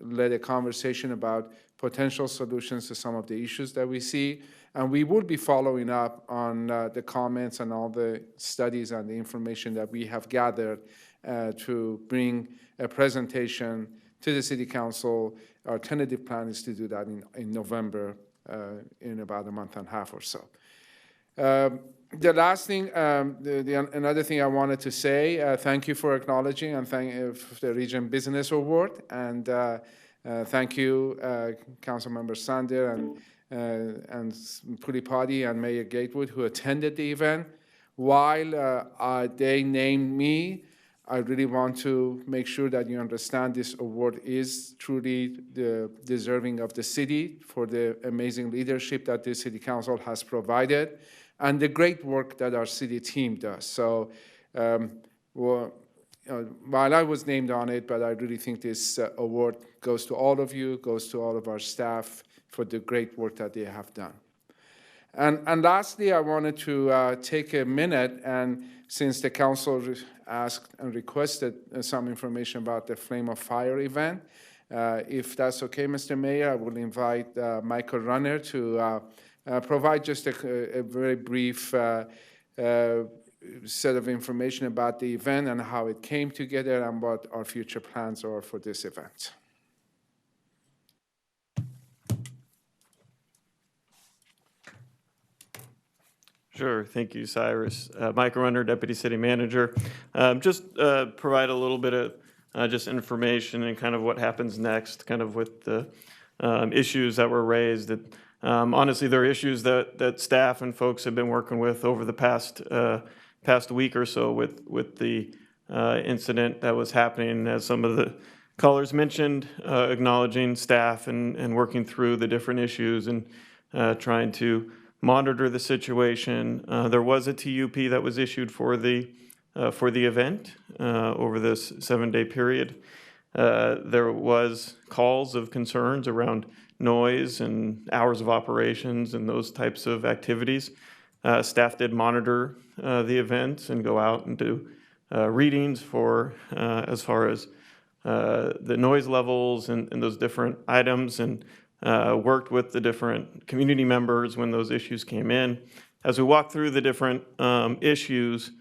led a conversation about potential solutions to some of the issues that we see. And we will be following up on the comments and all the studies and the information that we have gathered to bring a presentation to the City Council. Our tentative plan is to do that in November, in about a month and a half or so. The last thing, another thing I wanted to say, thank you for acknowledging and thank the Region Business Award, and thank you, Councilmember Sander and Pulipati and Mayor Gatewood, who attended the event. While they named me, I really want to make sure that you understand this award is truly deserving of the city for the amazing leadership that the City Council has provided and the great work that our city team does. So while I was named on it, but I really think this award goes to all of you, goes to all of our staff for the great work that they have done. And lastly, I wanted to take a minute, and since the council asked and requested some information about the Flame of Fire event, if that's okay, Mr. Mayor, I will invite Michael Runner to provide just a very brief set of information about the event and how it came together and what our future plans are for this event. Sure. Thank you, Cyrus. Mike Runner, Deputy City Manager. Just provide a little bit of just information and kind of what happens next, kind of with the issues that were raised. That, honestly, there are issues that staff and folks have been working with over the past week or so with the incident that was happening, as some of the callers mentioned, acknowledging staff and working through the different issues and trying to monitor the situation. There was a TUP that was issued for the event over this 7-day period. There was calls of concerns around noise and hours of operations and those types of activities. Staff did monitor the events and go out and do readings for as far as the noise levels and those different items, and worked with the different community members when those issues came in. As we walked through the different issues,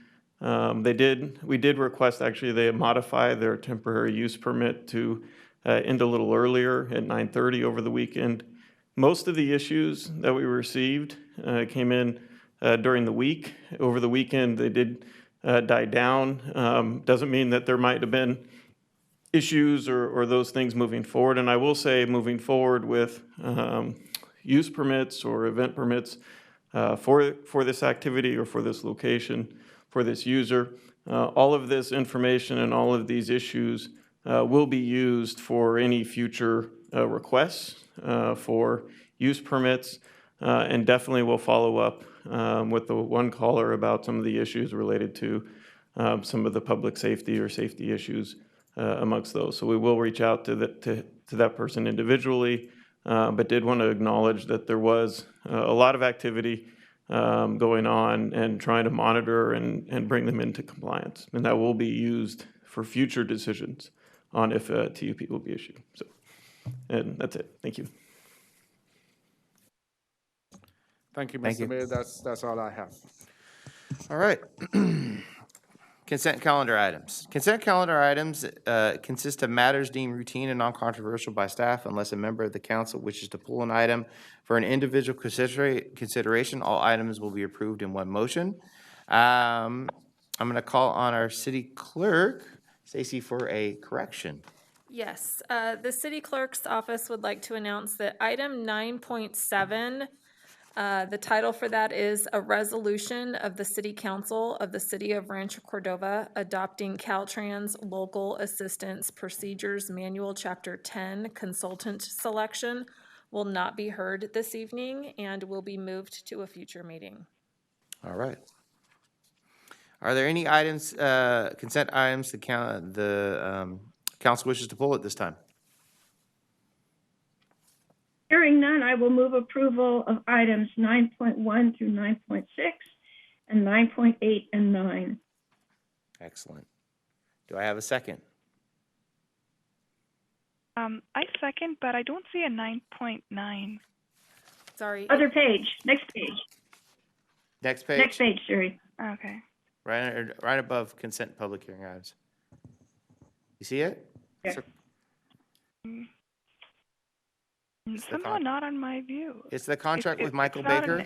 we did request, actually, they modify their temporary use permit to end a little earlier at 9:30 over the weekend. Most of the issues that we received came in during the week. Over the weekend, they did die down. Doesn't mean that there might have been issues or those things moving forward. And I will say, moving forward with use permits or event permits for this activity or for this location, for this user, all of this information and all of these issues will be used for any future requests for use permits, and definitely will follow up with the one caller about some of the issues related to some of the public safety or safety issues amongst those. So we will reach out to that person individually, but did want to acknowledge that there was a lot of activity going on and trying to monitor and bring them into compliance. And that will be used for future decisions on if a TUP will be issued. So, and that's it. Thank you. Thank you, Thank Mr. you. Mayor. That's all I have. All right. Consent calendar items. Consent calendar items consist of matters deemed routine and non-controversial by staff unless a member of the council wishes to pull an item for an individual consideration. All items will be approved in one motion. I'm going to call on our city clerk, Stacy, for a correction. Yes, the city clerk's office would like to announce that item 9.7, the title for that is a resolution of the City Council of the City of Rancho Cordova adopting Caltrans Local Assistance Procedures Manual Chapter 10 Consultant Selection will not be heard this evening and will be moved to a future meeting. All right. Are there any items, consent items the council wishes to pull at this time? Hearing none, I will move approval of items 9.1 through 9.6 and 9.8 and 9. Excellent. Do I have a second? I second, but I don't see a 9.9. Sorry. Other page, next page. Next page? Next page, Sherry. Okay. Right above consent public hearing items. You see it? Yeah. Somehow not on my view. It's the contract with Michael Baker.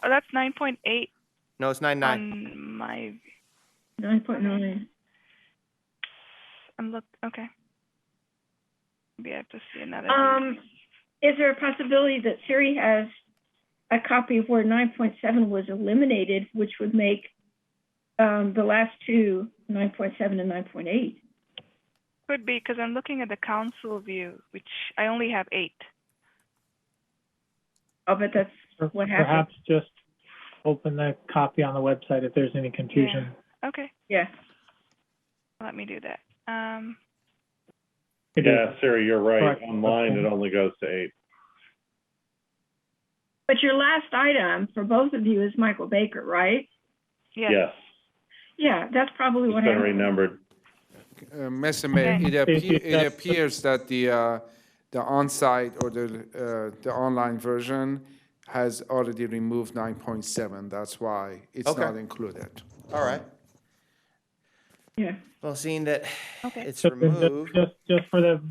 Oh, that's 9.8. No, it's 9.9. On my 9.9. Okay. Maybe I have to see another. Is there a possibility that Siri has a copy of where 9.7 was eliminated, which would make the last two 9.7 and 9.8? Could be, because I'm looking at the council view, which I only have 8. Oh, but that's what happened. Perhaps just open the copy on the website if there's any confusion. Yeah. Okay. Yeah. Let me do that. Yeah, Sarah, you're right. Correct. Online, it only goes to 8. But your last item for both of you is Michael Baker, right? Yes. Yes. Yeah, that's probably It's what been happened. renumbered. Mr. Mayor, it appears that the on-site or the online version has already removed 9.7. That's why it's not included. All right. Yeah. Well, seeing that Okay. it's So removed. just for the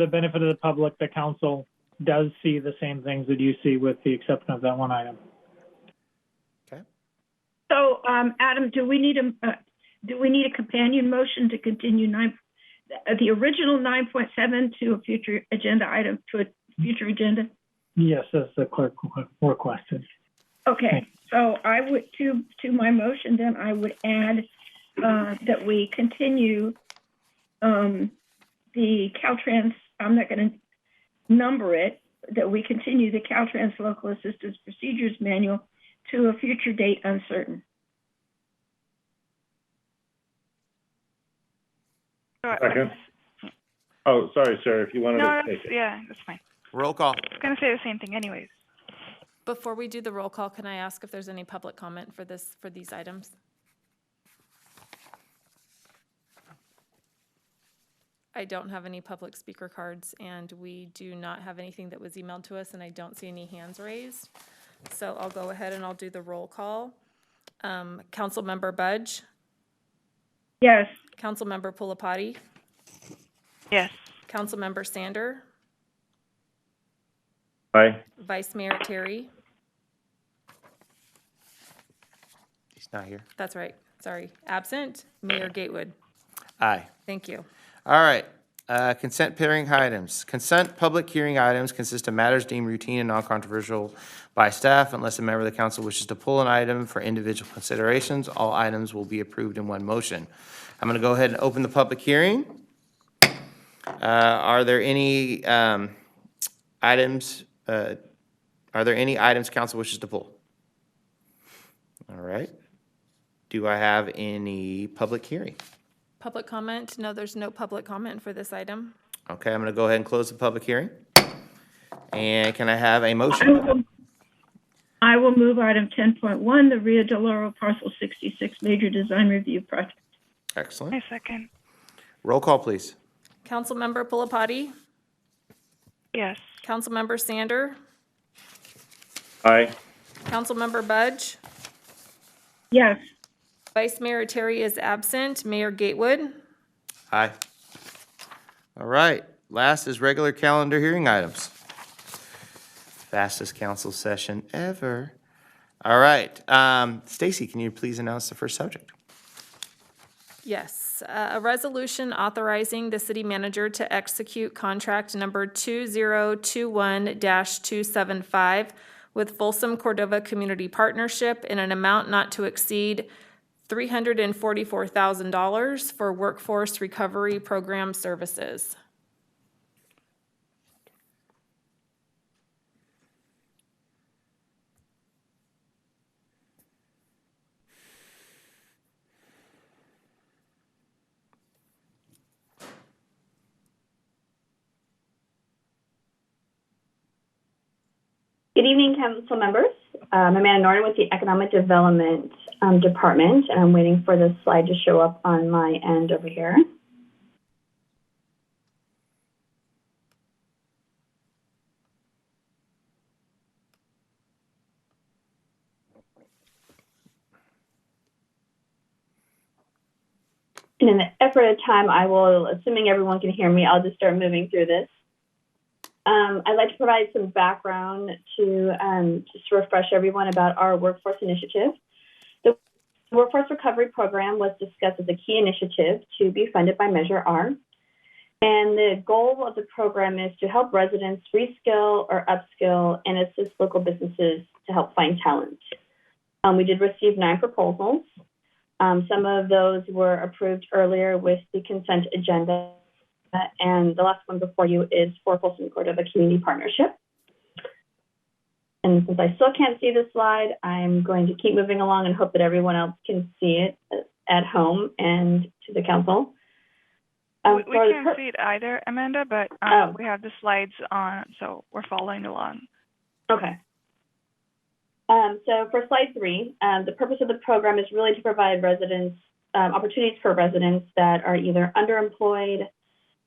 benefit of the public, the council does see the same things that you see with the exception of that one item. Adam, do we need a companion motion to continue the original 9.7 to a future agenda item, to a future agenda? Yes, as the clerk requested. Okay, so I would, to my motion, then I would add that we continue the Caltrans, I'm not going to number it, that we continue the Caltrans Local Assistance Procedures Manual to a future date uncertain. Second. Oh, sorry, sir, if you wanted No, to that's, take it. yeah, that's fine. Roll call. I was going to say the same thing anyways. Before we do the roll call, can I ask if there's any public comment for these items? I don't have any public speaker cards, and we do not have anything that was emailed to us, and I don't see any hands raised. So I'll go ahead and I'll do the roll call. Councilmember Budge? Yes. Councilmember Pulapati? Yes. Councilmember Sander? Aye. Vice Mayor Terry? He's not here. That's right, sorry. Absent? Mayor Gatewood? Aye. Thank you. All right. Consent hearing items. Consent public hearing items consist of matters deemed routine and non-controversial by staff. Unless a member of the council wishes to pull an item for individual considerations, all items will be approved in one motion. I'm going to go ahead and open the public hearing. Are there any items? Are there any items council wishes to pull? All right. Do I have any public hearing? Public comment? No, there's no public comment for this item. Okay, I'm going to go ahead and close the public hearing. And can I have a motion? I will move item 10.1, the Rio de Lauro Parcel 66 Major Design Review Project. Excellent. I second. Roll call, please. Councilmember Pulapati? Yes. Councilmember Sander? Aye. Councilmember Budge? Yes. Vice Mayor Terry is absent. Mayor Gatewood? Aye. All right, last is regular calendar hearing items. Fastest council session ever. All right, Stacy, can you please announce the first subject? Yes, a resolution authorizing the city manager to execute contract number 2021-275 with Folsom Cordova Community Partnership in an amount not to exceed $344,000 for workforce recovery program services. Good evening, council members. I'm Amanda Norton with the Economic Development Department, and I'm waiting for the slide to show up on my end over here. And in the effort of time, I will, assuming everyone can hear me, I'll just start moving through this. I'd like to provide some background to just refresh everyone about our workforce initiative. The Workforce Recovery Program was discussed as a key initiative to be funded by Measure R. And the goal of the program is to help residents reskill or upskill and assist local businesses to help find talent. We did receive 9 proposals. Some of those were approved earlier with the consent agenda. And the last one before you is for Folsom Cordova Community Partnership. And since I still can't see the slide, I'm going to keep moving along and hope that everyone else can see it at home and to the council. We can't see it either, Amanda, but we have the slides on, so we're following along. Okay. So for slide 3, the purpose of the program is really to provide residents, opportunities for residents that are either underemployed,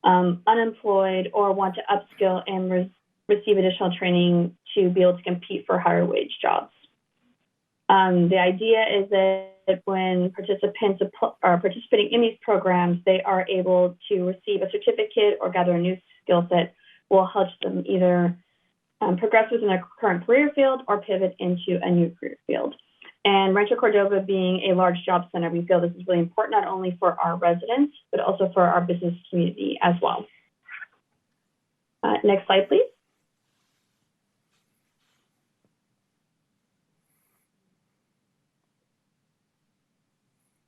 unemployed, or want to upskill and receive additional training to be able to compete for higher wage jobs. The idea is that when participants are participating in these programs, they are able to receive a certificate or gather a new skill set will help them either progress within their current career field or pivot into a new career field. And Rancho Cordova being a large job center, we feel this is really important, not only for our residents, but also for our business community as well. Next slide, please.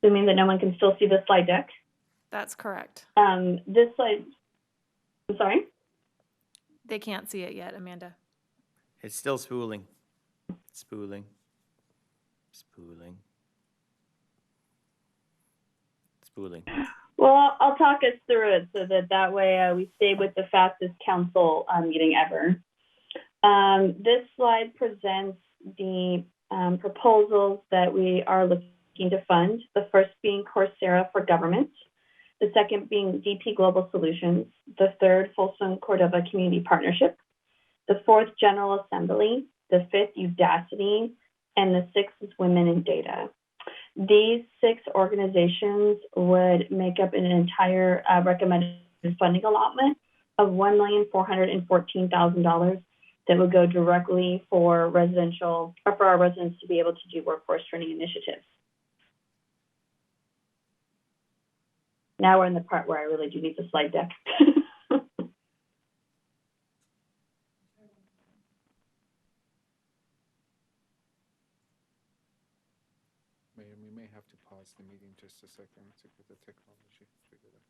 Assuming that no one can still see the slide deck. That's correct. This slide, I'm sorry? They can't see it yet, Amanda. It's still spooling. Spooling. Spooling. Spooling. Well, I'll talk us through it so that way we stay with the fastest council meeting ever. This slide presents the proposals that we are looking to fund. The first being Coursera for Government, the second being DP Global Solutions, the third Folsom Cordova Community Partnership, the fourth General Assembly, the fifth Udacity, and the sixth is Women in Data. These 6 organizations would make up an entire recommended funding allotment of $1,414,000 that would go directly for residential or for our residents to be able to do workforce training initiatives. Now we're in the part where I really do need the slide deck. Mayor, we may have to pause the meeting just a second to get the technology figured out.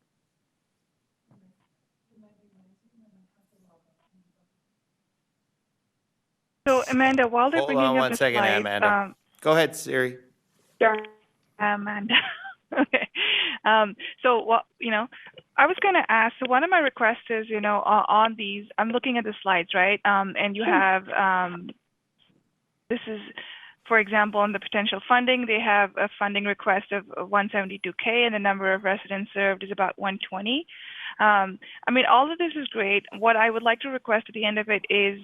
So Amanda, while they're Hold bringing on up one the second, slides, Amanda. Go ahead, Siri. Sure. Amanda. Okay. So what I was going to ask. So one of my requests is, on these, I'm looking at the slides, right? And you have this is, for example, on the potential funding, they have a funding request of 172K, and the number of residents served is about 120. All of this is great. What I would like to request at the end of it is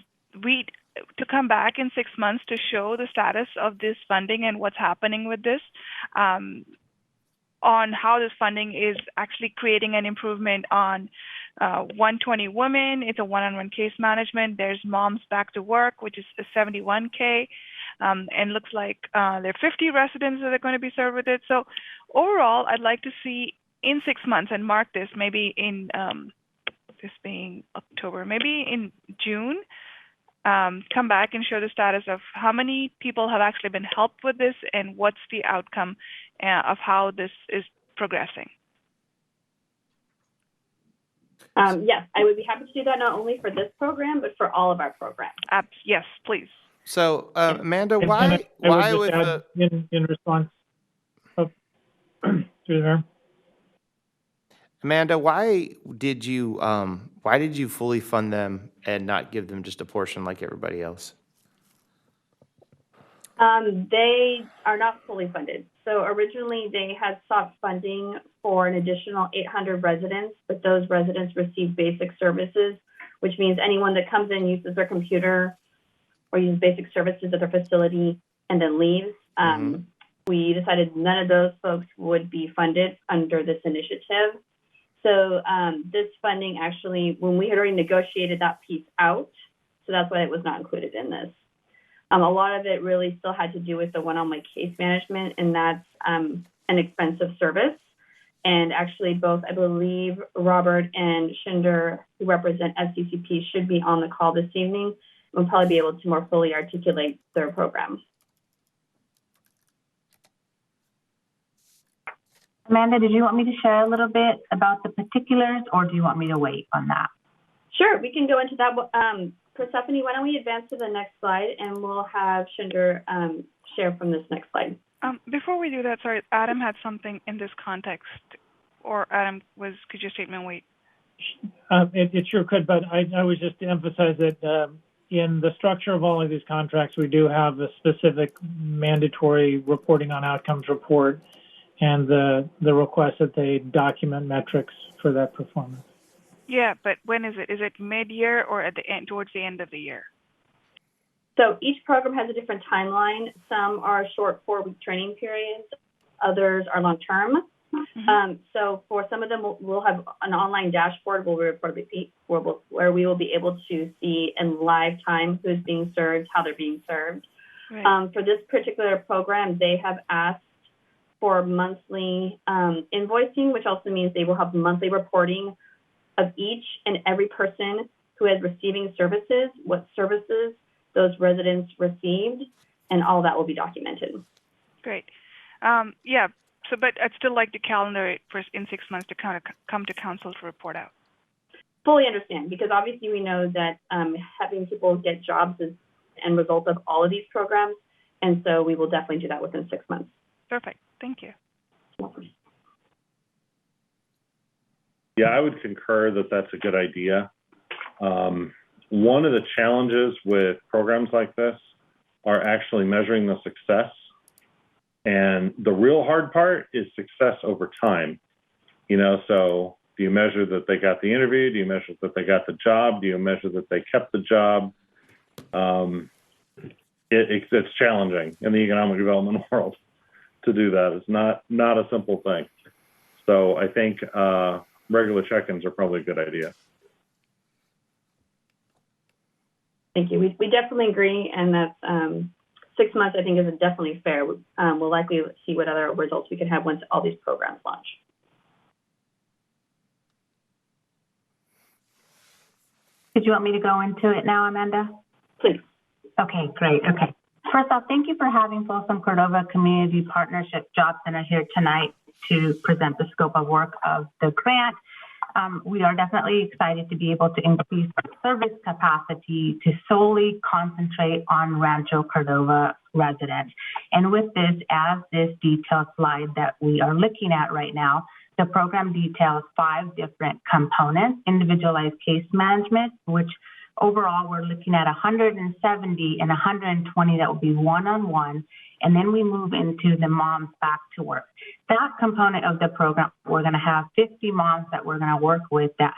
to come back in 6 months to show the status of this funding and what's happening with this, on how this funding is actually creating an improvement on 120 women. It's a one-on-one case management. There's Moms Back to Work, which is a 71K. And looks like there are 50 residents that are going to be served with it. So overall, I'd like to see in 6 months, and mark this, maybe in this being October, maybe in June, come back and show the status of how many people have actually been helped with this and what's the outcome of how this is progressing. Yes, I would be happy to do that, not only for this program, but for all of our programs. Yes, please. So, Amanda, And why I would with just add in response? Oh, through there. Amanda, why did you fully fund them and not give them just a portion like everybody else? They are not fully funded. So originally they had sought funding for an additional 800 residents, but those residents receive basic services, which means anyone that comes in, uses their computer or uses basic services at their facility and then leaves. We decided none of those folks would be funded under this initiative. So this funding actually, when we had already negotiated that piece out, so that's why it was not included in this. A lot of it really still had to do with the one-on-one case management, and that's an expensive service. And actually both, I believe, Robert and Shinder, who represent SDCP, should be on the call this evening. We'll probably be able to more fully articulate their program. Amanda, did you want me to share a little bit about the particulars, or do you want me to wait on that? Sure, we can go into that. Persephone, why don't we advance to the next slide, and we'll have Shinder share from this next slide. Before we do that, sorry, Adam had something in this context, or Adam could your statement wait? It sure could, but I was just to emphasize that in the structure of all of these contracts, we do have a specific mandatory reporting on outcomes report and the request that they document metrics for that performance. Yeah, but when is it? Is it mid-year or at the end, towards the end of the year? So each program has a different timeline. Some are short 4-week training periods. Others are long-term. So for some of them, we'll have an online dashboard where we will be able to see in live time who's being served, how they're being served. Right. For this particular program, they have asked for monthly invoicing, which also means they will have monthly reporting of each and every person who is receiving services, what services those residents received, and all that will be documented. Great. Yeah. So, but I'd still like to calendar it for in 6 months to kind of come to council to report out. Fully understand, because obviously we know that having people get jobs is end result of all of these programs, and so we will definitely do that within 6 months. Perfect. Thank you. Yeah, I would concur that that's a good idea. One of the challenges with programs like this are actually measuring the success. And the real hard part is success over time. You know, so do you measure that they got the interview? Do you measure that they got the job? Do you measure that they kept the job? It's challenging in the economic development world to do that. It's not a simple thing. So I think regular check-ins are probably a good idea. Thank you. We definitely agree, and that's 6 months I think is definitely fair. We'll likely see what other results we can have once all these programs launch. Did you want me to go into it now, Amanda? Please. Okay, great. Okay. First off, thank you for having Folsom Cordova Community Partnership Job Center here tonight to present the scope of work of the grant. We are definitely excited to be able to increase our service capacity to solely concentrate on Rancho Cordova residents. And with this, as this detailed slide that we are looking at right now, the program details 5 different components: individualized case management, which overall we're looking at 170 and 120 that will be one-on-one. And then we move into the moms back to work. That component of the program, we're going to have 50 moms that we're going to work with that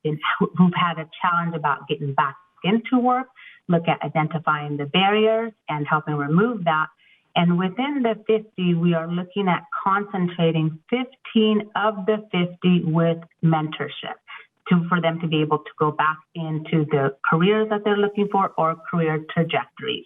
who've had a challenge about getting back into work, look at identifying the barriers and helping remove that. And within the 50, we are looking at concentrating 15 of the 50 with mentorship for them to be able to go back into the careers that they're looking for or career trajectories.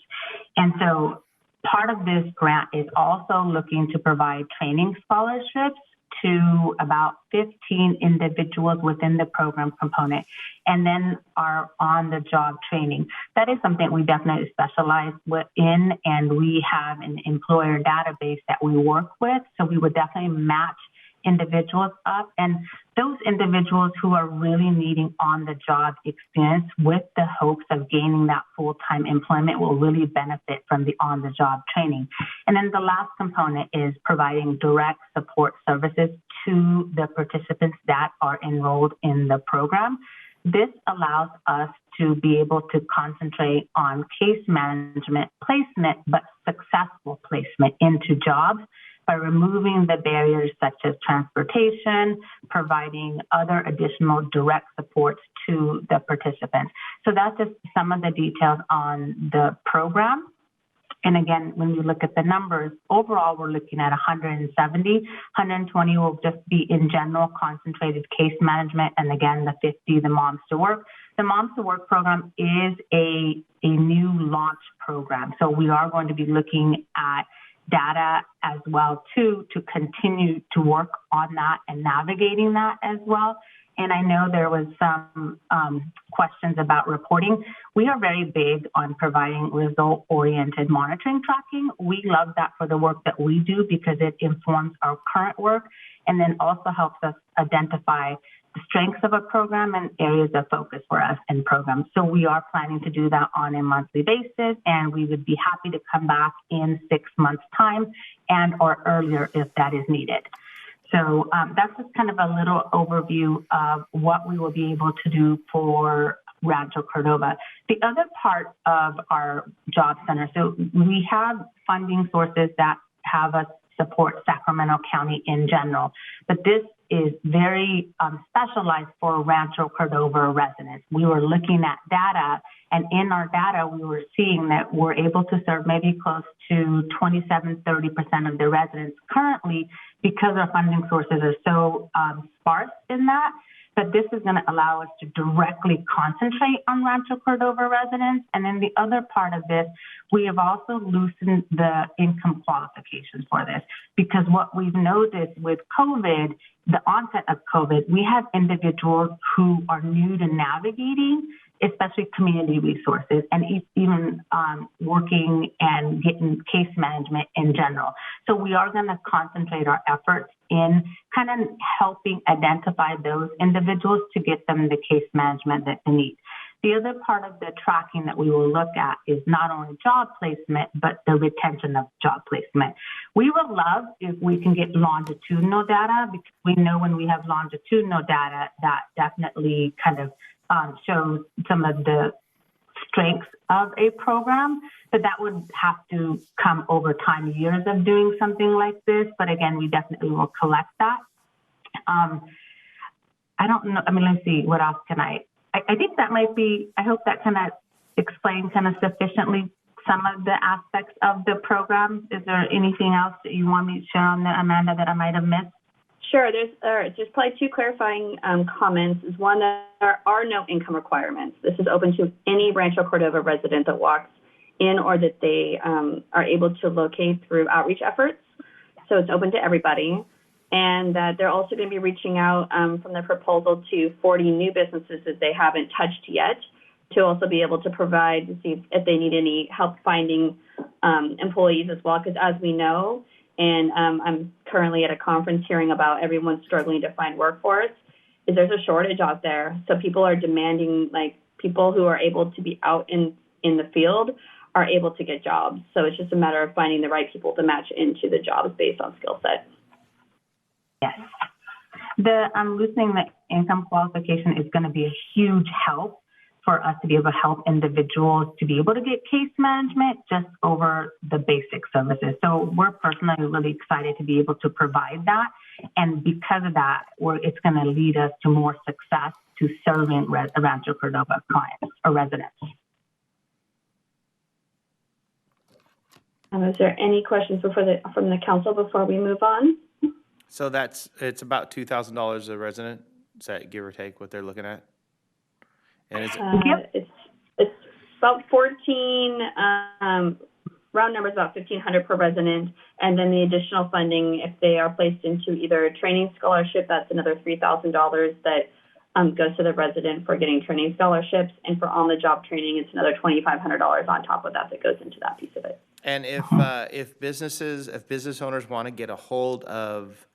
And so part of this grant is also looking to provide training scholarships to about 15 individuals within the program component, and then our on-the-job training. That is something we definitely specialize in, and we have an employer database that we work with, so we would definitely match individuals up, and those individuals who are really needing on-the-job experience with the hopes of gaining that full-time employment will really benefit from the on-the-job training. And then the last component is providing direct support services to the participants that are enrolled in the program. This allows us to be able to concentrate on case management placement, but successful placement into jobs, by removing the barriers such as transportation, providing other additional direct supports to the participants. So that's just some of the details on the program. And again, when you look at the numbers, overall, we're looking at 170, 120 will just be in general concentrated case management. And again, the 50, the Moms to Work. The Moms to Work program is a new launch program. So we are going to be looking at data as well too, to continue to work on that and navigating that as well. And I know there was some questions about reporting. We are very big on providing result-oriented monitoring tracking. We love that for the work that we do because it informs our current work and then also helps us identify the strengths of a program and areas of focus for us in programs. So we are planning to do that on a monthly basis, and we would be happy to come back in 6 months' time and or earlier if that is needed. So that's just kind of a little overview of what we will be able to do for Rancho Cordova. The other part of our job center, so we have funding sources that have us support Sacramento County in general, but this is very specialized for Rancho Cordova residents. We were looking at data, and in our data, we were seeing that we're able to serve maybe close to 27-30% of the residents currently because our funding sources are so sparse in that. But this is going to allow us to directly concentrate on Rancho Cordova residents. And then the other part of this, we have also loosened the income qualifications for this, because what we've noticed with COVID, the onset of COVID, we have individuals who are new to navigating, especially community resources, and even working and getting case management in general. So we are going to concentrate our efforts in kind of helping identify those individuals to get them the case management that they need. The other part of the tracking that we will look at is not only job placement, but the retention of job placement. We would love if we can get longitudinal data, because we know when we have longitudinal data, that definitely kind of shows some of the strengths of a program, but that would have to come over time, years of doing something like this. But again, we definitely will collect that. I don't know. I mean, let's see, what else can I think that might be, I hope that kind of explained kind of sufficiently some of the aspects of the program. Is there anything else that you want me to share on that, Amanda, that I might have missed? Sure. There's probably two clarifying comments. Is one, that there are no income requirements. This is open to any Rancho Cordova resident that walks in or that they are able to locate through outreach efforts. So it's open to everybody. And that they're also going to be reaching out from their proposal to 40 new businesses that they haven't touched yet, to also be able to provide, to see if they need any help finding employees as well. Because as we know, and I'm currently at a conference hearing about everyone struggling to find workforce, is there's a shortage out there. So people are demanding, like, people who are able to be out in the field are able to get jobs. So it's just a matter of finding the right people to match into the jobs based on skill set. Yes. The loosening the income qualification is going to be a huge help for us to be able to help individuals to be able to get case management just over the basic services. So we're personally really excited to be able to provide that. And because of that, it's going to lead us to more success to serving Rancho Cordova clients or residents. Is there any questions from the council before we move on? So it's about $2,000 a resident. Is that give or take what they're looking at? And It's about 14, round numbers, about 1,500 per resident. And then the additional funding, if they are placed into either a training scholarship, that's another $3,000 that goes to the resident for getting training scholarships. And for on-the-job training, it's another $2,500 on top of that goes into that piece of it. And if business owners want to get a hold of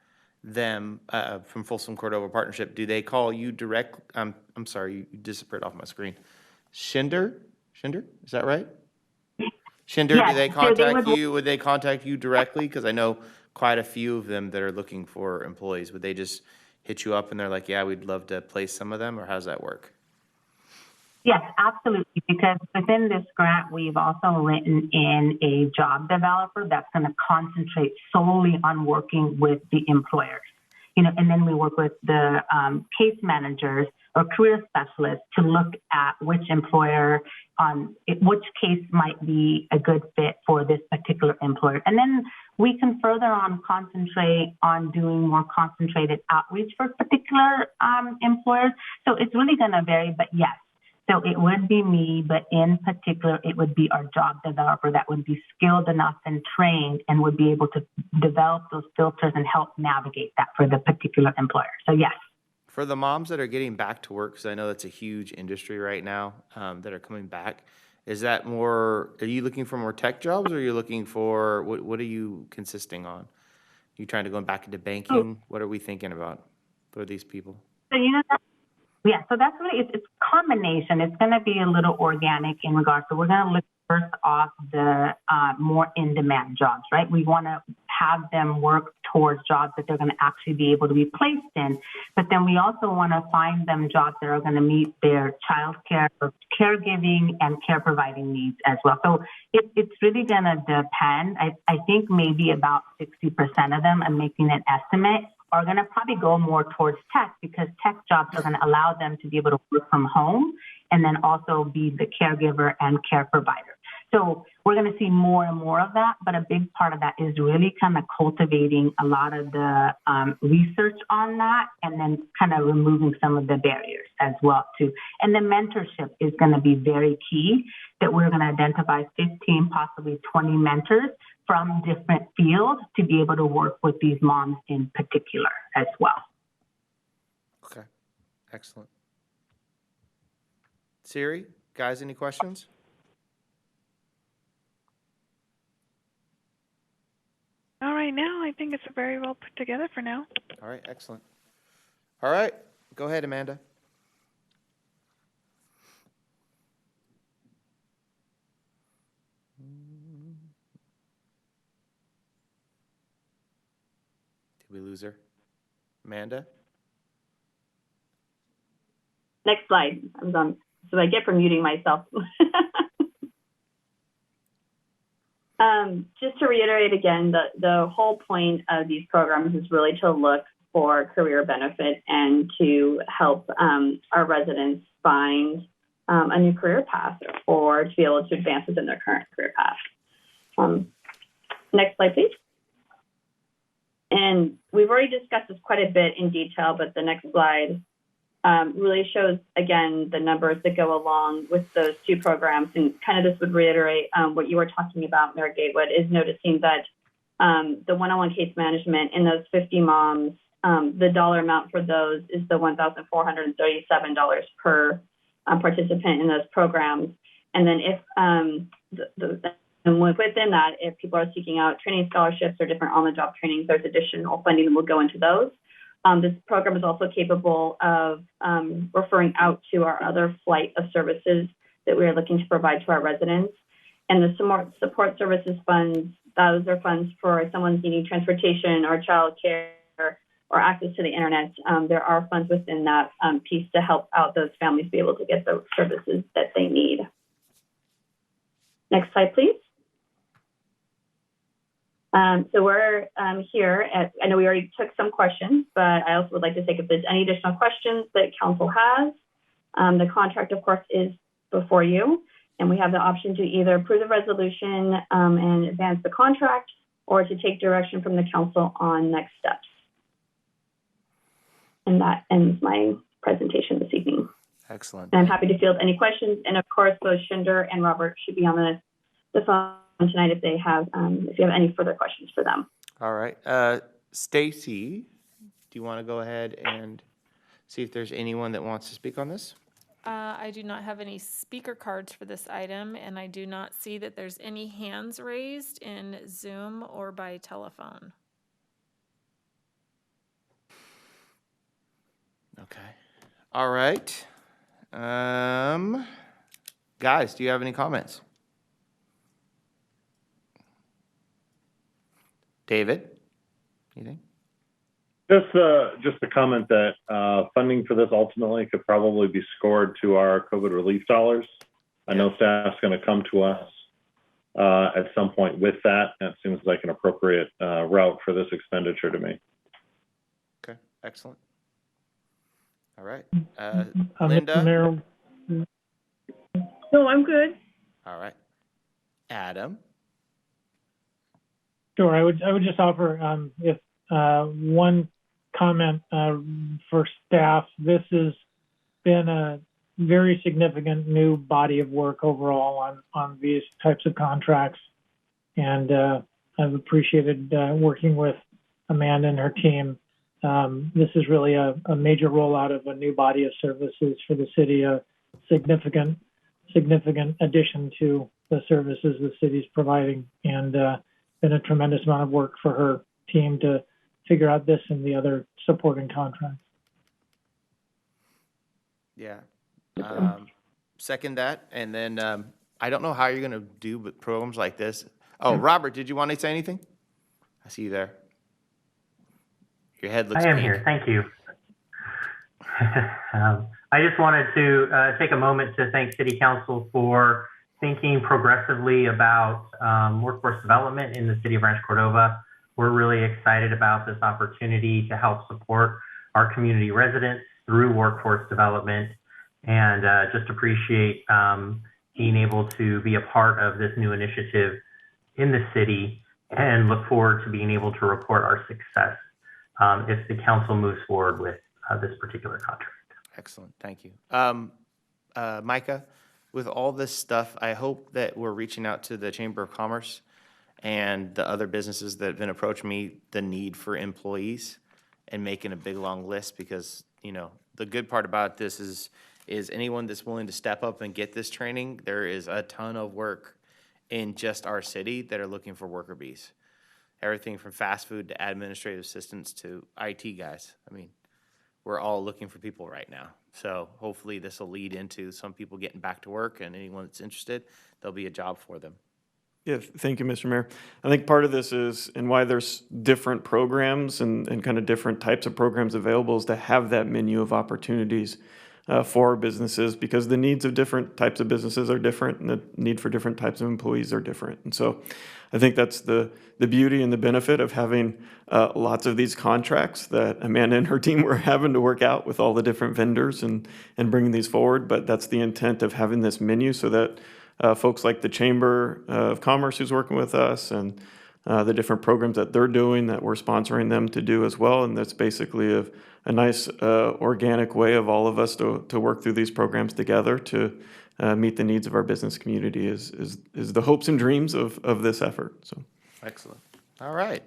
them from Folsom Cordova Partnership, do they call you direct? I'm sorry, you disappeared off my screen. Shinder, is that right? Shinder, yes. Do they contact you? Would they contact you directly? Because I know quite a few of them that are looking for employees. Would they just hit you up and they're like, yeah, we'd love to place some of them, or how does that work? Yes, absolutely. Because within this grant, we've also written in a job developer that's going to concentrate solely on working with the employers. And then we work with the case managers or career specialists to look at which employer, which case might be a good fit for this particular employer. And then we can further on concentrate on doing more concentrated outreach for particular employers. So it's really going to vary, but yes. So it would be me, but in particular, it would be our job developer that would be skilled enough and trained and would be able to develop those filters and help navigate that for the particular employer. So yes. For the moms that are getting back to work, because I know that's a huge industry right now, that are coming back, is that more, are you looking for more tech jobs, or are you looking for, what are you consisting on? You trying to go back into banking? What are we thinking about for these people? So, yeah, so that's really, it's a combination. It's going to be a little organic in regards to, we're going to look first off the more in-demand jobs, right? We want to have them work towards jobs that they're going to actually be able to be placed in. But then we also want to find them jobs that are going to meet their child care, caregiving, and care providing needs as well. So it's really going to depend. I think maybe about 60% of them, I'm making an estimate, are going to probably go more towards tech, because tech jobs are going to allow them to be able to work from home and then also be the caregiver and care provider. So we're going to see more and more of that, but a big part of that is really kind of cultivating a lot of the research on that, and then kind of removing some of the barriers as well too. And the mentorship is going to be very key, that we're going to identify 15, possibly 20 mentors from different fields to be able to work with these moms in particular as well. Okay, excellent. Siri, guys, any questions? All right, now I think it's very well put together for now. All right, excellent. All right, go ahead, Amanda. Did we lose her? Amanda? Next slide. I'm done. So I get from muting myself. Just to reiterate again, the whole point of these programs is really to look for career benefit and to help our residents find a new career path or to be able to advance within their current career path. Next slide, please. And we've already discussed this quite a bit in detail, but the next slide really shows, again, the numbers that go along with those two programs. And kind of this would reiterate what you were talking about, Mayor Gatewood, is noticing that the one-on-one case management in those 50 moms, the dollar amount for those is the $1,437 per participant in those programs. And then if and within that, if people are seeking out training scholarships or different on-the-job trainings, there's additional funding that will go into those. This program is also capable of referring out to our other flight of services that we are looking to provide to our residents. And the support services funds, those are funds for someone needing transportation or childcare or access to the internet. There are funds within that piece to help out those families be able to get the services that they need. Next slide, please. So we're here I know we already took some questions, but I also would like to take if there's any additional questions that council has. The contract, of course, is before you, and we have the option to either approve the resolution and advance the contract, or to take direction from the council on next steps. And that ends my presentation this evening. Excellent. And I'm happy to field any questions. And of course, both Shinder and Robert should be on the phone tonight if they have, if you have any further questions for them. All right. Stacy, do you want to go ahead and see if there's anyone that wants to speak on this? I do not have any speaker cards for this item, and I do not see that there's any hands raised in Zoom or by telephone. Okay. All right. Guys, do you have any comments? David, anything? Just a comment that funding for this ultimately could probably be scored to our COVID relief dollars. I know staff's going to come to us at some point with that. That seems like an appropriate route for this expenditure to me. Okay, excellent. All right. Linda? Linda? No, I'm good. All right. Adam? Sure. I would just offer if one comment for staff. This has been a very significant new body of work overall on these types of contracts, and I've appreciated working with Amanda and her team. This is really a major rollout of a new body of services for the city, a significant addition to the services the city's providing, and been a tremendous amount of work for her team to figure out this and the other supporting contracts. Yeah. Second that. And then I don't know how you're going to do with programs like this. Oh, Robert, did you want to say anything? I see you there. Your head looks I am pink. here. Thank you. I just wanted to take a moment to thank City Council for thinking progressively about workforce development in the city of Rancho Cordova. We're really excited about this opportunity to help support our community residents through workforce development, and just appreciate being able to be a part of this new initiative in the city and look forward to being able to report our success if the council moves forward with this particular contract. Excellent, thank you. Micah, with all this stuff, I hope that we're reaching out to the Chamber of Commerce and the other businesses that have been approaching me, the need for employees, and making a big, long list, because, you know, the good part about this is anyone that's willing to step up and get this training, there is a ton of work in just our city that are looking for worker bees. Everything from fast food to administrative assistants to IT guys. I mean, we're all looking for people right now. So hopefully this will lead into some people getting back to work, and anyone that's interested, there'll be a job for them. Yeah, thank you, Mr. Mayor. I think part of this is, and why there's different programs and kind of different types of programs available, is to have that menu of opportunities for our businesses, because the needs of different types of businesses are different, and the need for different types of employees are different. And so I think that's the beauty and the benefit of having lots of these contracts that Amanda and her team were having to work out with all the different vendors and bringing these forward. But that's the intent of having this menu, so that folks like the Chamber of Commerce who's working with us, and the different programs that they're doing that we're sponsoring them to do as well. And that's basically a nice organic way of all of us to work through these programs together to meet the needs of our business community is the hopes and dreams of this effort. So excellent. All right.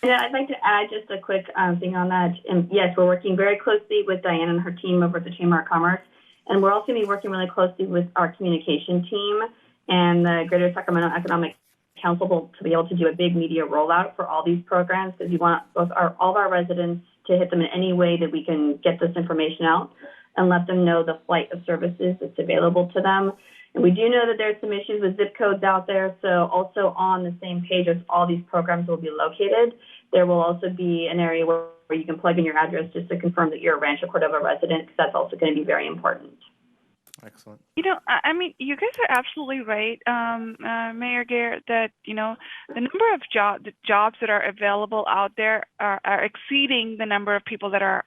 Yeah, I'd like to add just a quick thing on that. And yes, we're working very closely with Diane and her team over at the Chamber of Commerce. And we're also going to be working really closely with our communication team and the Greater Sacramento Economic Council to be able to do a big media rollout for all these programs, because we want all of our residents to hit them in any way that we can get this information out and let them know the flight of services that's available to them. And we do know that there's some issues with zip codes out there, so also on the same page as all these programs will be located, there will also be an area where you can plug in your address just to confirm that you're a Rancho Cordova resident, because that's also going to be very important. Excellent. You know, I mean, you guys are absolutely right, Mayor Garrett, that, you know, the number of jobs that are available out there are exceeding the number of people that are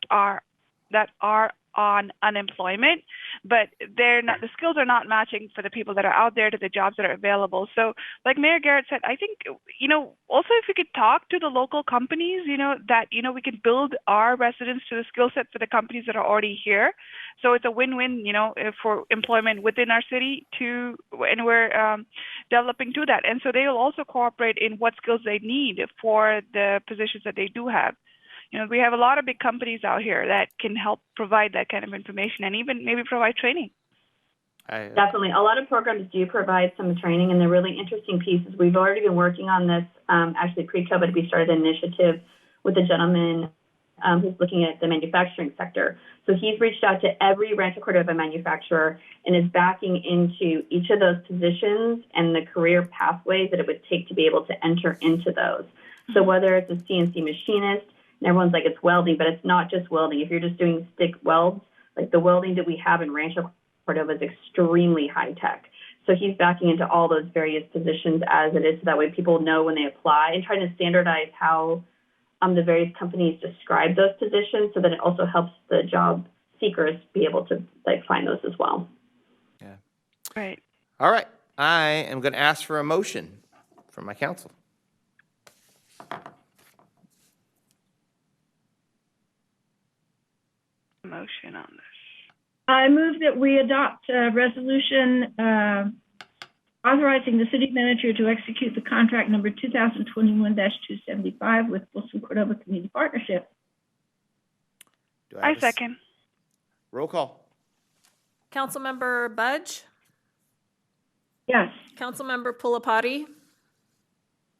on unemployment, but they're not, the skills are not matching for the people that are out there to the jobs that are available. So like Mayor Garrett said, I think, you know, also if we could talk to the local companies, you know, that, you know, we can build our residents to the skill set for the companies that are already here. So it's a win-win, you know, for employment within our city and we're developing to that. And so they will also cooperate in what skills they need for the positions that they do have. You know, we have a lot of big companies out here that can help provide that kind of information and even maybe provide training. Definitely. A lot of programs do provide some training, and they're really interesting pieces. We've already been working on this. Actually, pre-COVID, we started an initiative with a gentleman who's looking at the manufacturing sector. So he's reached out to every Rancho Cordova manufacturer and is backing into each of those positions and the career pathways that it would take to be able to enter into those. So whether it's a CNC machinist, and everyone's like, it's welding, but it's not just welding. If you're just doing stick welds, like the welding that we have in Rancho Cordova is extremely high tech. So he's backing into all those various positions as it is, so that way people know when they apply, and trying to standardize how the various companies describe those positions, so that it also helps the job seekers be able to like find those as well. Yeah. Right. All right. I am going to ask for a motion from my council. Motion on this. I move that we adopt a resolution authorizing the city manager to execute the contract number 2021-275 with Folsom Cordova Community Partnership. Do I have second. Roll call. Councilmember Budge? Yes. Councilmember Pulapati?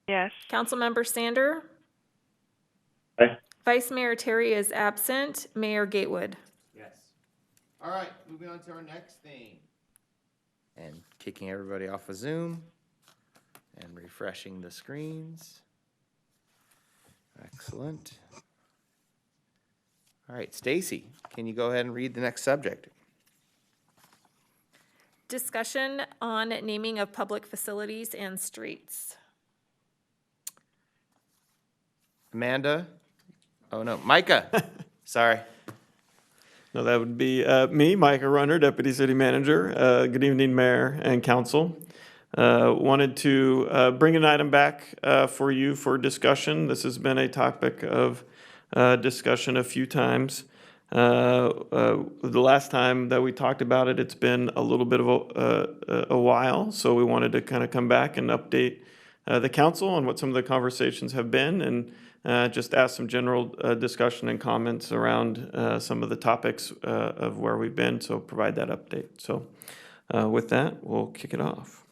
Yes. Councilmember Sander? Aye. Vice Mayor Terry is absent. Mayor Gatewood? Yes. All right, moving on to our next thing. And kicking everybody off of Zoom and refreshing the screens. Excellent. All right, Stacy, can you go ahead and read the next subject? Discussion on naming of public facilities and streets. Amanda? Oh, no, Micah. Sorry. No, that would be me, Micah Runner, Deputy City Manager. Good evening, Mayor and Council. Wanted to bring an item back for you for discussion. This has been a topic of discussion a few times. The last time that we talked about it, it's been a little bit of a while, so we wanted to kind of come back and update the council on what some of the conversations have been, and just ask some general discussion and comments around some of the topics of where we've been, so provide that update. So with that, we'll kick it off.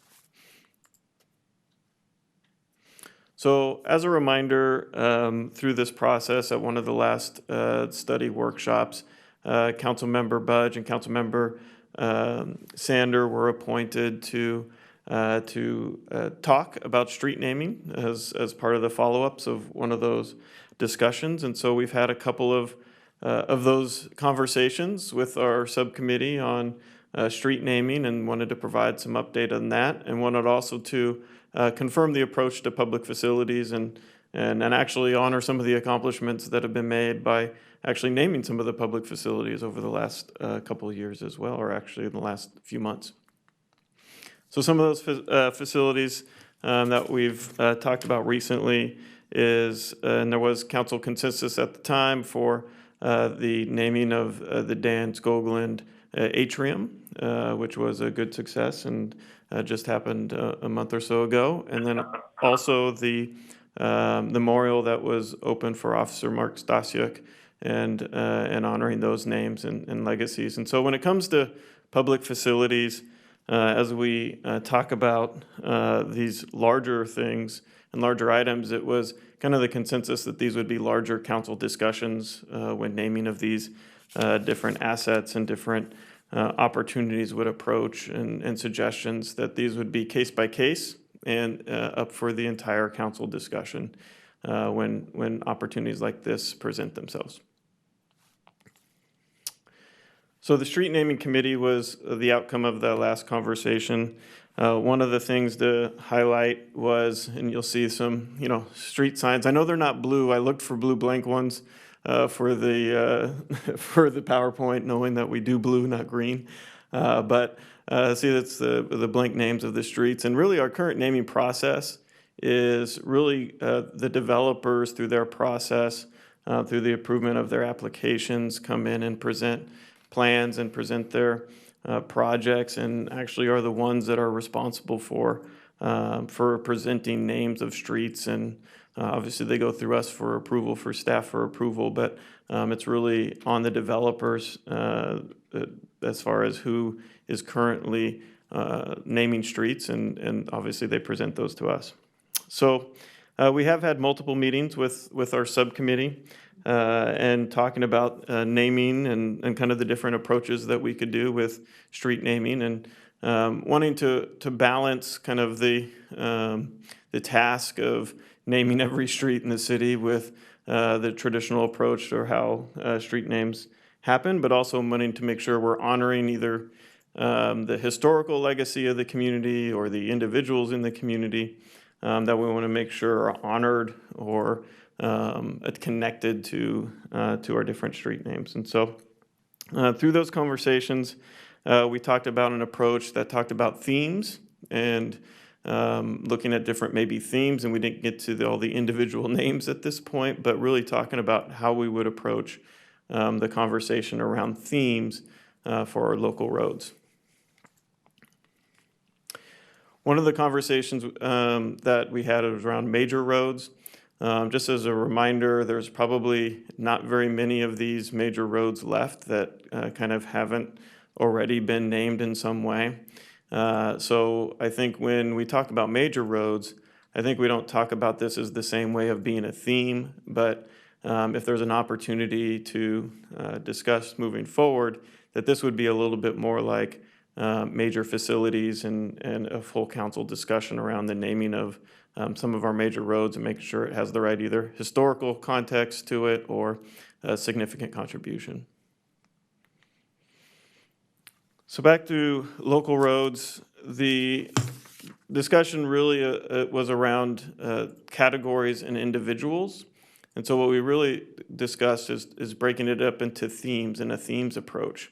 So as a reminder, through this process at one of the last study workshops, Councilmember Budge and Councilmember Sander were appointed to talk about street naming as part of the follow-ups of one of those discussions. And so we've had a couple of those conversations with our subcommittee on street naming, and wanted to provide some update on that, and wanted also to confirm the approach to public facilities and actually honor some of the accomplishments that have been made by actually naming some of the public facilities over the last couple of years as well, or actually in the last few months. So some of those facilities that we've talked about recently is, and there was council consensus at the time for the naming of the Dan Skoglund Atrium, which was a good success and just happened a month or so ago. And then also the memorial that was open for Officer Mark Stasiuk, and honoring those names and legacies. And so when it comes to public facilities, as we talk about these larger things and larger items, it was kind of the consensus that these would be larger council discussions when naming of these different assets and different opportunities would approach, and suggestions that these would be case by case and up for the entire council discussion when opportunities like this present themselves. So the street naming committee was the outcome of the last conversation. One of the things to highlight was, and you'll see some, street signs. I know they're not blue. I looked for blue blank ones for the for the PowerPoint, knowing that we do blue, not green. But see, that's the blank names of the streets. And really, our current naming process is really the developers, through their process, through the improvement of their applications, come in and present plans and present their projects, and actually are the ones that are responsible for presenting names of streets. And obviously they go through us for approval, for staff for approval, but it's really on the developers as far as who is currently naming streets, and obviously they present those to us. So we have had multiple meetings with our subcommittee and talking about naming and kind of the different approaches that we could do with street naming, and wanting to balance kind of the task of naming every street in the city with the traditional approach or how street names happen, but also wanting to make sure we're honoring either the historical legacy of the community or the individuals in the community that we want to make sure are honored or connected to our different street names. And so through those conversations, we talked about an approach that talked about themes and looking at different maybe themes, and we didn't get to all the individual names at this point, but really talking about how we would approach the conversation around themes for our local roads. One of the conversations that we had was around major roads. Just as a reminder, there's probably not very many of these major roads left that kind of haven't already been named in some way. So I think when we talk about major roads, I think we don't talk about this as the same way of being a theme, but if there's an opportunity to discuss moving forward, that this would be a little bit more like major facilities and a full council discussion around the naming of some of our major roads and making sure it has the right either historical context to it or a significant contribution. So back to local roads, the discussion really was around categories and individuals And so what we really discussed is breaking it up into themes and a themes approach,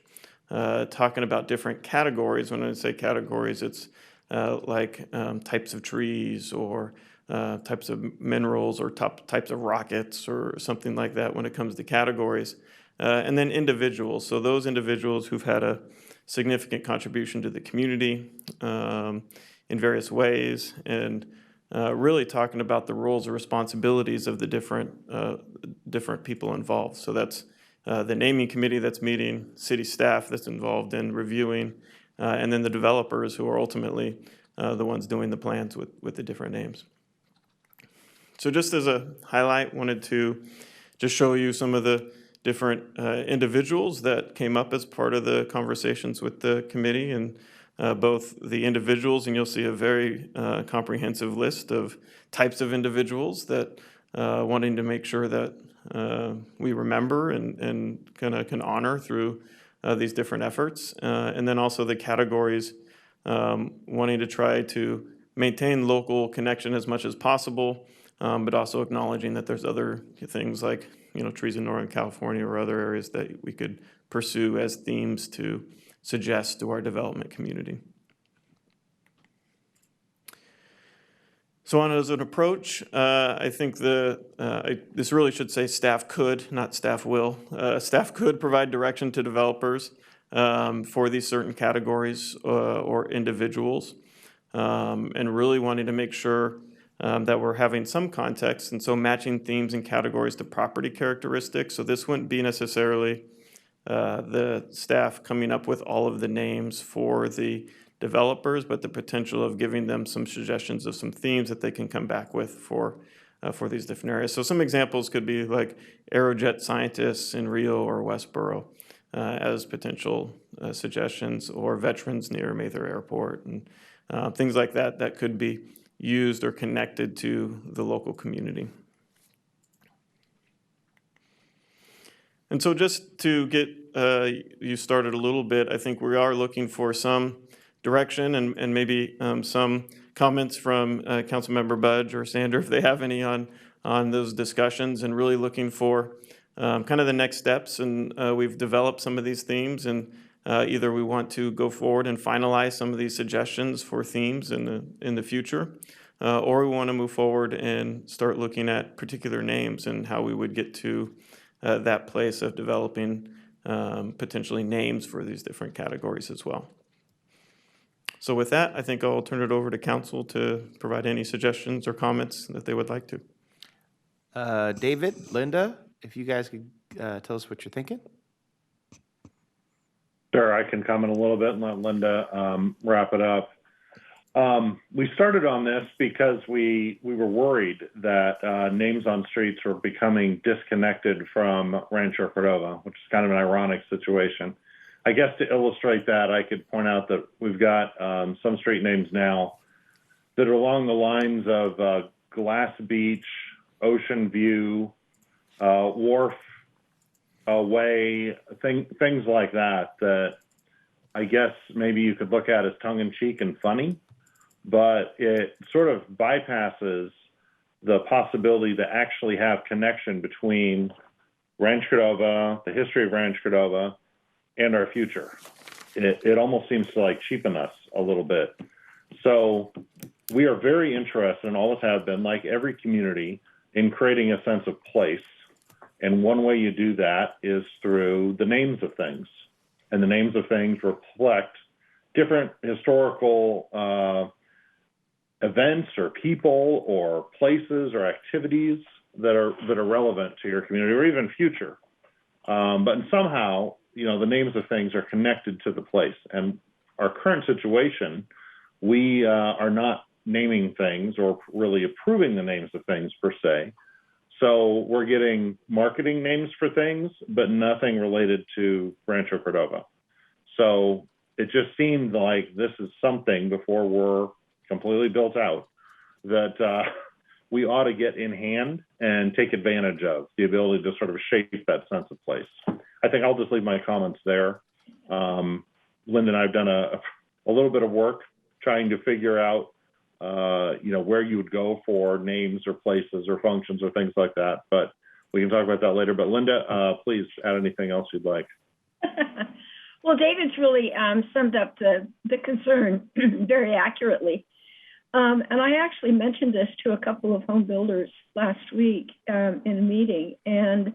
talking about different categories. When I say categories, it's like types of trees or types of minerals or types of rockets or something like that when it comes to categories. And then individuals, so those individuals who've had a significant contribution to the community in various ways, and really talking about the roles and responsibilities of the different people involved. So that's the naming committee that's meeting, city staff that's involved in reviewing, and then the developers who are ultimately the ones doing the plans with the different names. So just as a highlight, wanted to just show you some of the different individuals that came up as part of the conversations with the committee, and both the individuals, and you'll see a very comprehensive list of types of individuals that wanting to make sure that we remember and can honor through these different efforts. And then also the categories, wanting to try to maintain local connection as much as possible, but also acknowledging that there's other things like trees in Northern California or other areas that we could pursue as themes to suggest to our development community. So on as an approach, I think this really should say staff could, not staff will. Staff could provide direction to developers for these certain categories or individuals, and really wanting to make sure that we're having some context, and so matching themes and categories to property characteristics. So this wouldn't be necessarily the staff coming up with all of the names for the developers, but the potential of giving them some suggestions of some themes that they can come back with for these different areas. So some examples could be like Aerojet scientists in Rio or Westboro as potential suggestions, or veterans near Mather Airport, and things like that that could be used or connected to the local community. And so just to get you started a little bit, I think we are looking for some direction and maybe some comments from Councilmember Budge or Sander, if they have any on those discussions, and really looking for kind of the next steps. And we've developed some of these themes, and either we want to go forward and finalize some of these suggestions for themes in the future, or we want to move forward and start looking at particular names and how we would get to that place of developing potentially names for these different categories as well. So with that, I think I'll turn it over to council to provide any suggestions or comments that they would like to. David, Linda, if you guys could tell us what you're thinking. Sure, I can comment a little bit and let Linda wrap it up. We started on this because we were worried that names on streets were becoming disconnected from Rancho Cordova, which is kind of an ironic situation. I guess to illustrate that, I could point out that we've got some street names now that are along the lines of Glass Beach, Ocean View, Wharf Way, things like that, that I guess maybe you could look at as tongue-in-cheek and funny, but it sort of bypasses the possibility to actually have connection between Rancho Cordova, the history of Rancho Cordova, and our future. It almost seems to like cheapen us a little bit. So we are very interested, and always have been, like every community, in creating a sense of place. And one way you do that is through the names of things. And the names of things reflect different historical events or people or places or activities that are relevant to your community or even future. But somehow, the names of things are connected to the place. And our current situation, we are not naming things or really approving the names of things per se. So we're getting marketing names for things, but nothing related to Rancho Cordova. So it just seemed like this is something, before we're completely built out, that we ought to get in hand and take advantage of the ability to sort of shape that sense of place. I think I'll just leave my comments there. Linda and I have done a little bit of work trying to figure out where you would go for names or places or functions or things like that. But we can talk about that later. But Linda, please add anything else you'd like. Well, David's really summed up the concern very accurately. And I actually mentioned this to a couple of home builders last week in a meeting, and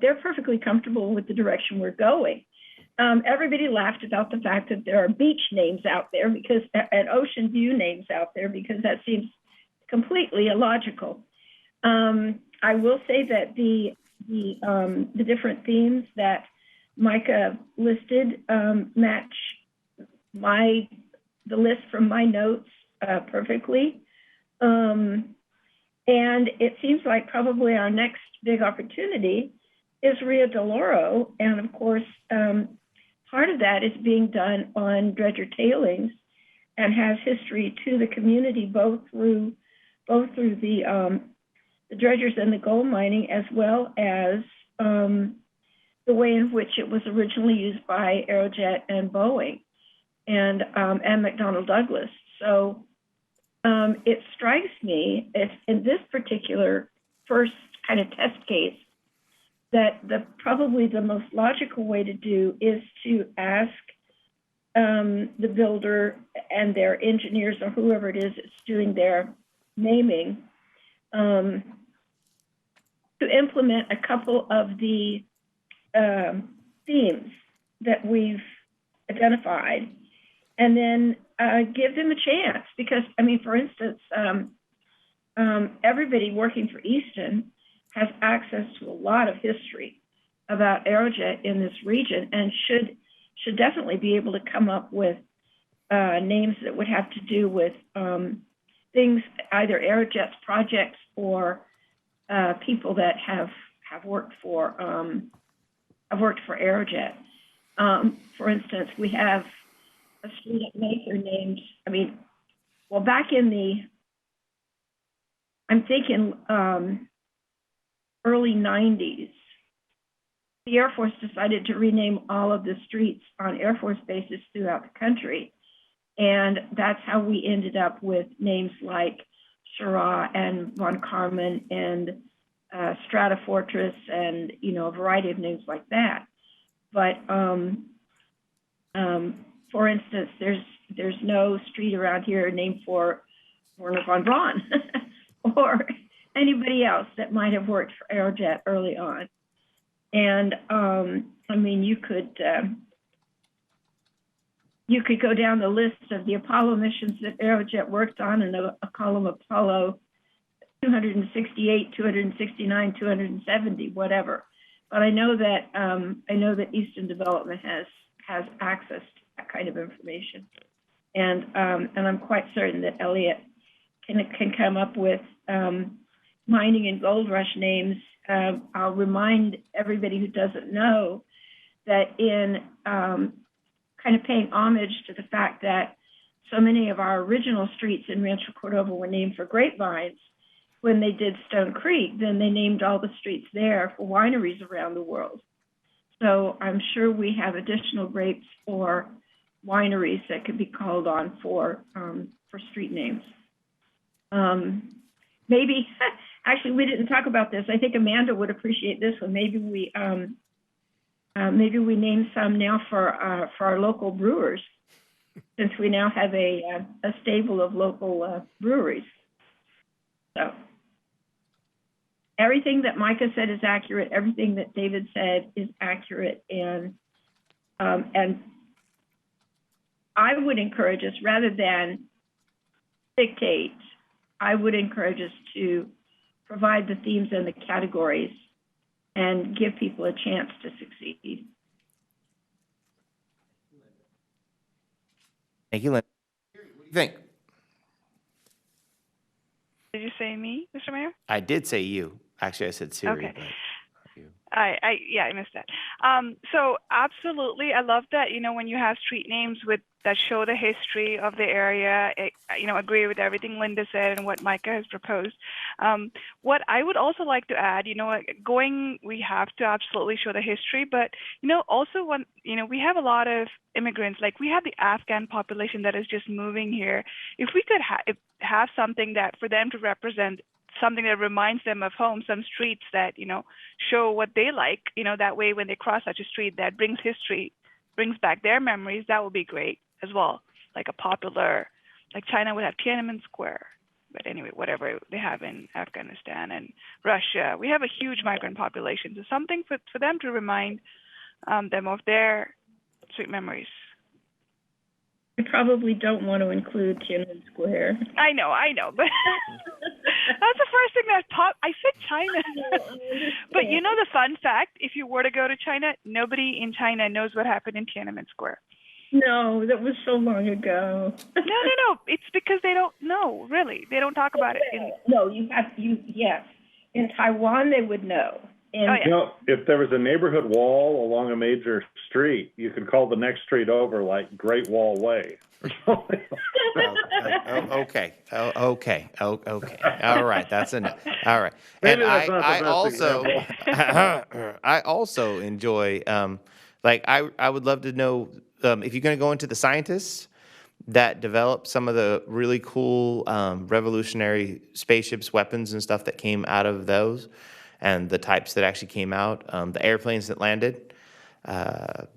they're perfectly comfortable with the direction we're going. Everybody laughed about the fact that there are beach names out there and ocean view names out there, because that seems completely illogical. I will say that the different themes that Micah listed match the list from my notes perfectly. And it seems like probably our next big opportunity is Rio de Oro. And of course, part of that is being done on dredger tailings and has history to the community, both through the dredgers and the gold mining, as well as the way in which it was originally used by Aerojet and Boeing and McDonnell Douglas. So it strikes me, if in this particular first kind of test case, that probably the most logical way to do is to ask the builder and their engineers, or whoever it is that's doing their naming, to implement a couple of the themes that we've identified, and then give them a chance. Because, I mean, for instance, everybody working for Easton has access to a lot of history about Aerojet in this region, and should definitely be able to come up with names that would have to do with things, either Aerojet's projects or people that have worked for Aerojet. For instance, we have a street at Maker named, back in I'm thinking early 90s, the Air Force decided to rename all of the streets on Air Force bases throughout the country. And that's how we ended up with names like Syrah and Von Carmen and Strata Fortress, and a variety of names like that. But for instance, there's no street around here named for Werner von Braun or anybody else that might have worked for Aerojet early on. And you could go down the list of the Apollo missions that Aerojet worked on, and a column Apollo 268, 269, 270, whatever. But I know that Easton Development has access to that kind of information, and I'm quite certain that Elliot can come up with mining and gold rush names. I'll remind everybody who doesn't know that in kind of paying homage to the fact that so many of our original streets in Rancho Cordova were named for grapevines. When they did Stone Creek, then they named all the streets there for wineries around the world. So I'm sure we have additional grapes or wineries that could be called on for street names. Maybe, actually, we didn't talk about this. I think Amanda would appreciate this one. Maybe we name some now for our local brewers, since we now have a stable of local breweries. So everything that Micah said is accurate. Everything that David said is accurate, and I would encourage us, rather than dictate, I would encourage us to provide the themes and the categories and give people a chance to succeed. Thank you, Lynn. What do you think? Did you say me, Mr. Mayor? I did say you. Actually, I said Siri. Okay. But you. I missed that. So absolutely, I love that, when you have street names that show the history of the area, agree with everything Linda said and what Micah has proposed. What I would also like to add, we have to absolutely show the history, but, also when, we have a lot of immigrants, like we have the Afghan population that is just moving here. If we could have something that for them to represent something that reminds them of home, some streets that, show what they like, that way when they cross such a street that brings history, brings back their memories, that would be great as well. Like a popular, like China would have Tiananmen Square. But anyway, whatever they have in Afghanistan and Russia, we have a huge migrant population. So something for them to remind them of their sweet memories. We probably don't want to include Tiananmen Square. I know, but that's the first thing that popped. I said China. But the fun fact, if you were to go to China, nobody in China knows what happened in Tiananmen Square. No, that was so long ago. No. It's because they don't know, really. They don't talk about it. Yes. In Taiwan, they would know. If there was a neighborhood wall along a major street, you could call the next street over like Great Wall Way. Okay. All right, that's enough. All right. Maybe And that's not the I best also, example. I also enjoy, I would love to know if you're going to go into the scientists that developed some of the really cool revolutionary spaceships, weapons, and stuff that came out of those, and the types that actually came out, the airplanes that landed.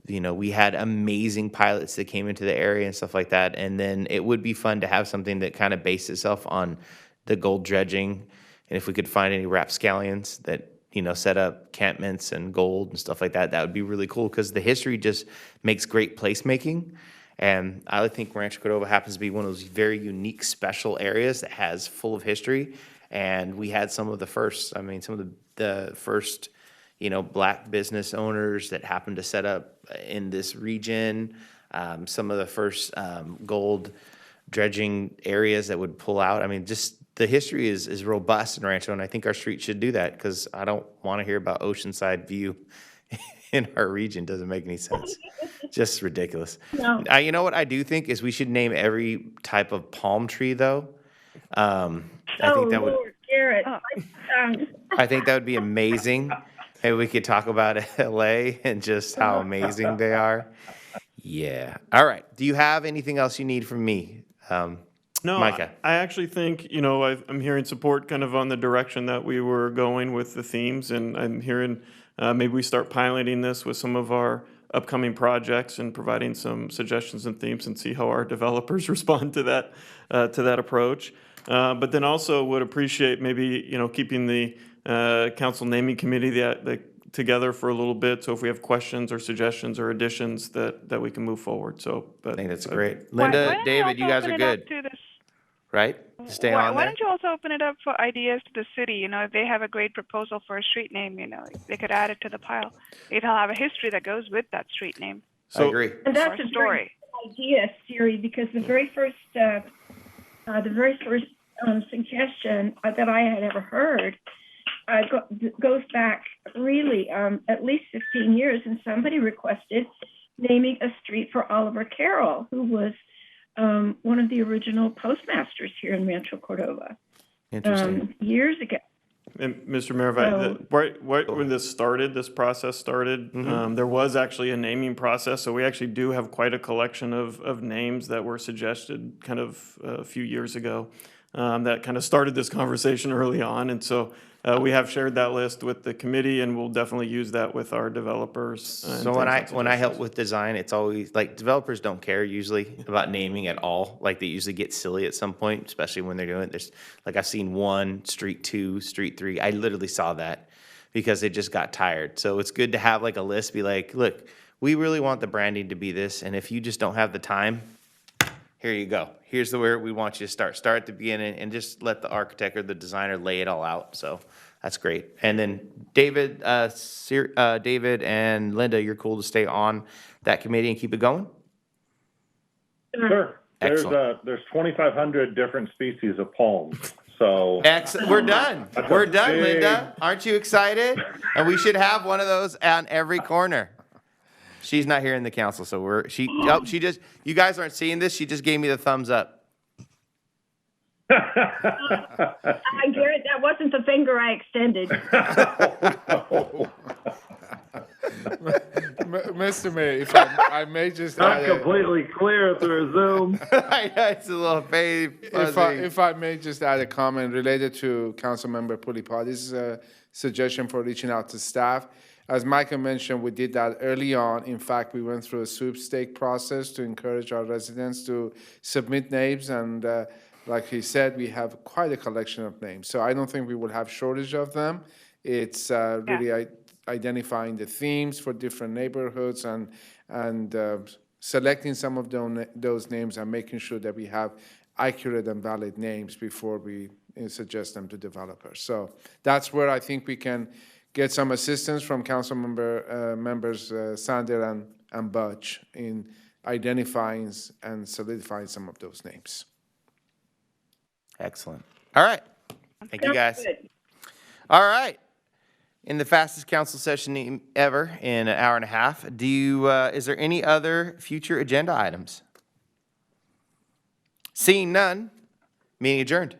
We had amazing pilots that came into the area and stuff like that. And then it would be fun to have something that kind of based itself on the gold dredging. And if we could find any rapscallions that, set up encampments and gold and stuff like that, that would be really cool because the history just makes great placemaking. And I think Rancho Cordova happens to be one of those very unique, special areas that has full of history. And we had some of the first, some of the first, Black business owners that happened to set up in this region. Some of the first gold dredging areas that would pull out. Just the history is robust in Rancho, and I think our street should do that because I don't want to hear about Oceanside View in our region. Doesn't make any sense. Just ridiculous. No. You know what I do think is we should name every type of palm tree, though. I think that would. Lord, Garrett. I think that would be amazing. Hey, we could talk about LA and just how amazing they are. Yeah. All right. Do you have anything else you need from me, No, Micah? I actually think, I'm hearing support kind of on the direction that we were going with the themes, and I'm hearing maybe we start piloting this with some of our upcoming projects and providing some suggestions and themes and see how our developers respond to that approach. But then also would appreciate maybe, keeping the council naming committee together for a little bit. So if we have questions or suggestions or additions that we can move forward. So, but I think that's great. Linda, David, you guys are good, right? Stay on Why there. don't you also open it up for ideas to the city? If they have a great proposal for a street name, they could add it to the pile. It'll have a history that goes with that street name. I agree. And that's Or a story. great idea, Siri, because the very first suggestion that I had ever heard goes back really at least 15 years, and somebody requested naming a street for Oliver Carroll, who was one of the original postmasters here in Rancho Cordova. Interesting. Years ago. And Mr. Mayor, right when this process started, there was actually a naming process. So we actually do have quite a collection of names that were suggested kind of a few years ago that kind of started this conversation early on. And so we have shared that list with the committee, and we'll definitely use that with our developers. So when I help with design, it's always like developers don't care usually about naming at all. Like they usually get silly at some point, especially when they're doing it. There's like I've seen 1, street 2, street 3. I literally saw that because it just got tired. So it's good to have like a list, be like, look, we really want the branding to be this, and if you just don't have the time, here you go. Here's where we want you to start. Start at the beginning and just let the architect or the designer lay it all out. So that's great. And then David, David and Linda, you're cool to stay on that committee and keep it going? Sure. Excellent. There's 2,500 different species of palms. So Excellent. We're done. We're done, Linda. Aren't you excited? And we should have one of those on every corner. She's not here in the council, so she just, you guys aren't seeing this. She just gave me the thumbs up. Garrett, that wasn't the finger I extended. Mr. Mayor, if I may just Not add completely clear through Zoom. It's a little fuzzy. if I may just add a comment related to Councilmember Pulipati's suggestion for reaching out to staff. As Michael mentioned, we did that early on. In fact, we went through a sweepstake process to encourage our residents to submit names. And like he said, we have quite a collection of names. So I don't think we will have shortage of them. It's really identifying the themes for different neighborhoods and selecting some of those names and making sure that we have accurate and valid names before we suggest them to developers. So that's where I think we can get some assistance from council members Sander and Butch in identifying and solidifying some of those names. Excellent. All right. Thank you, guys. All right. In the fastest council session ever in an hour and a half, is there any other future agenda items? Seeing none, meeting adjourned.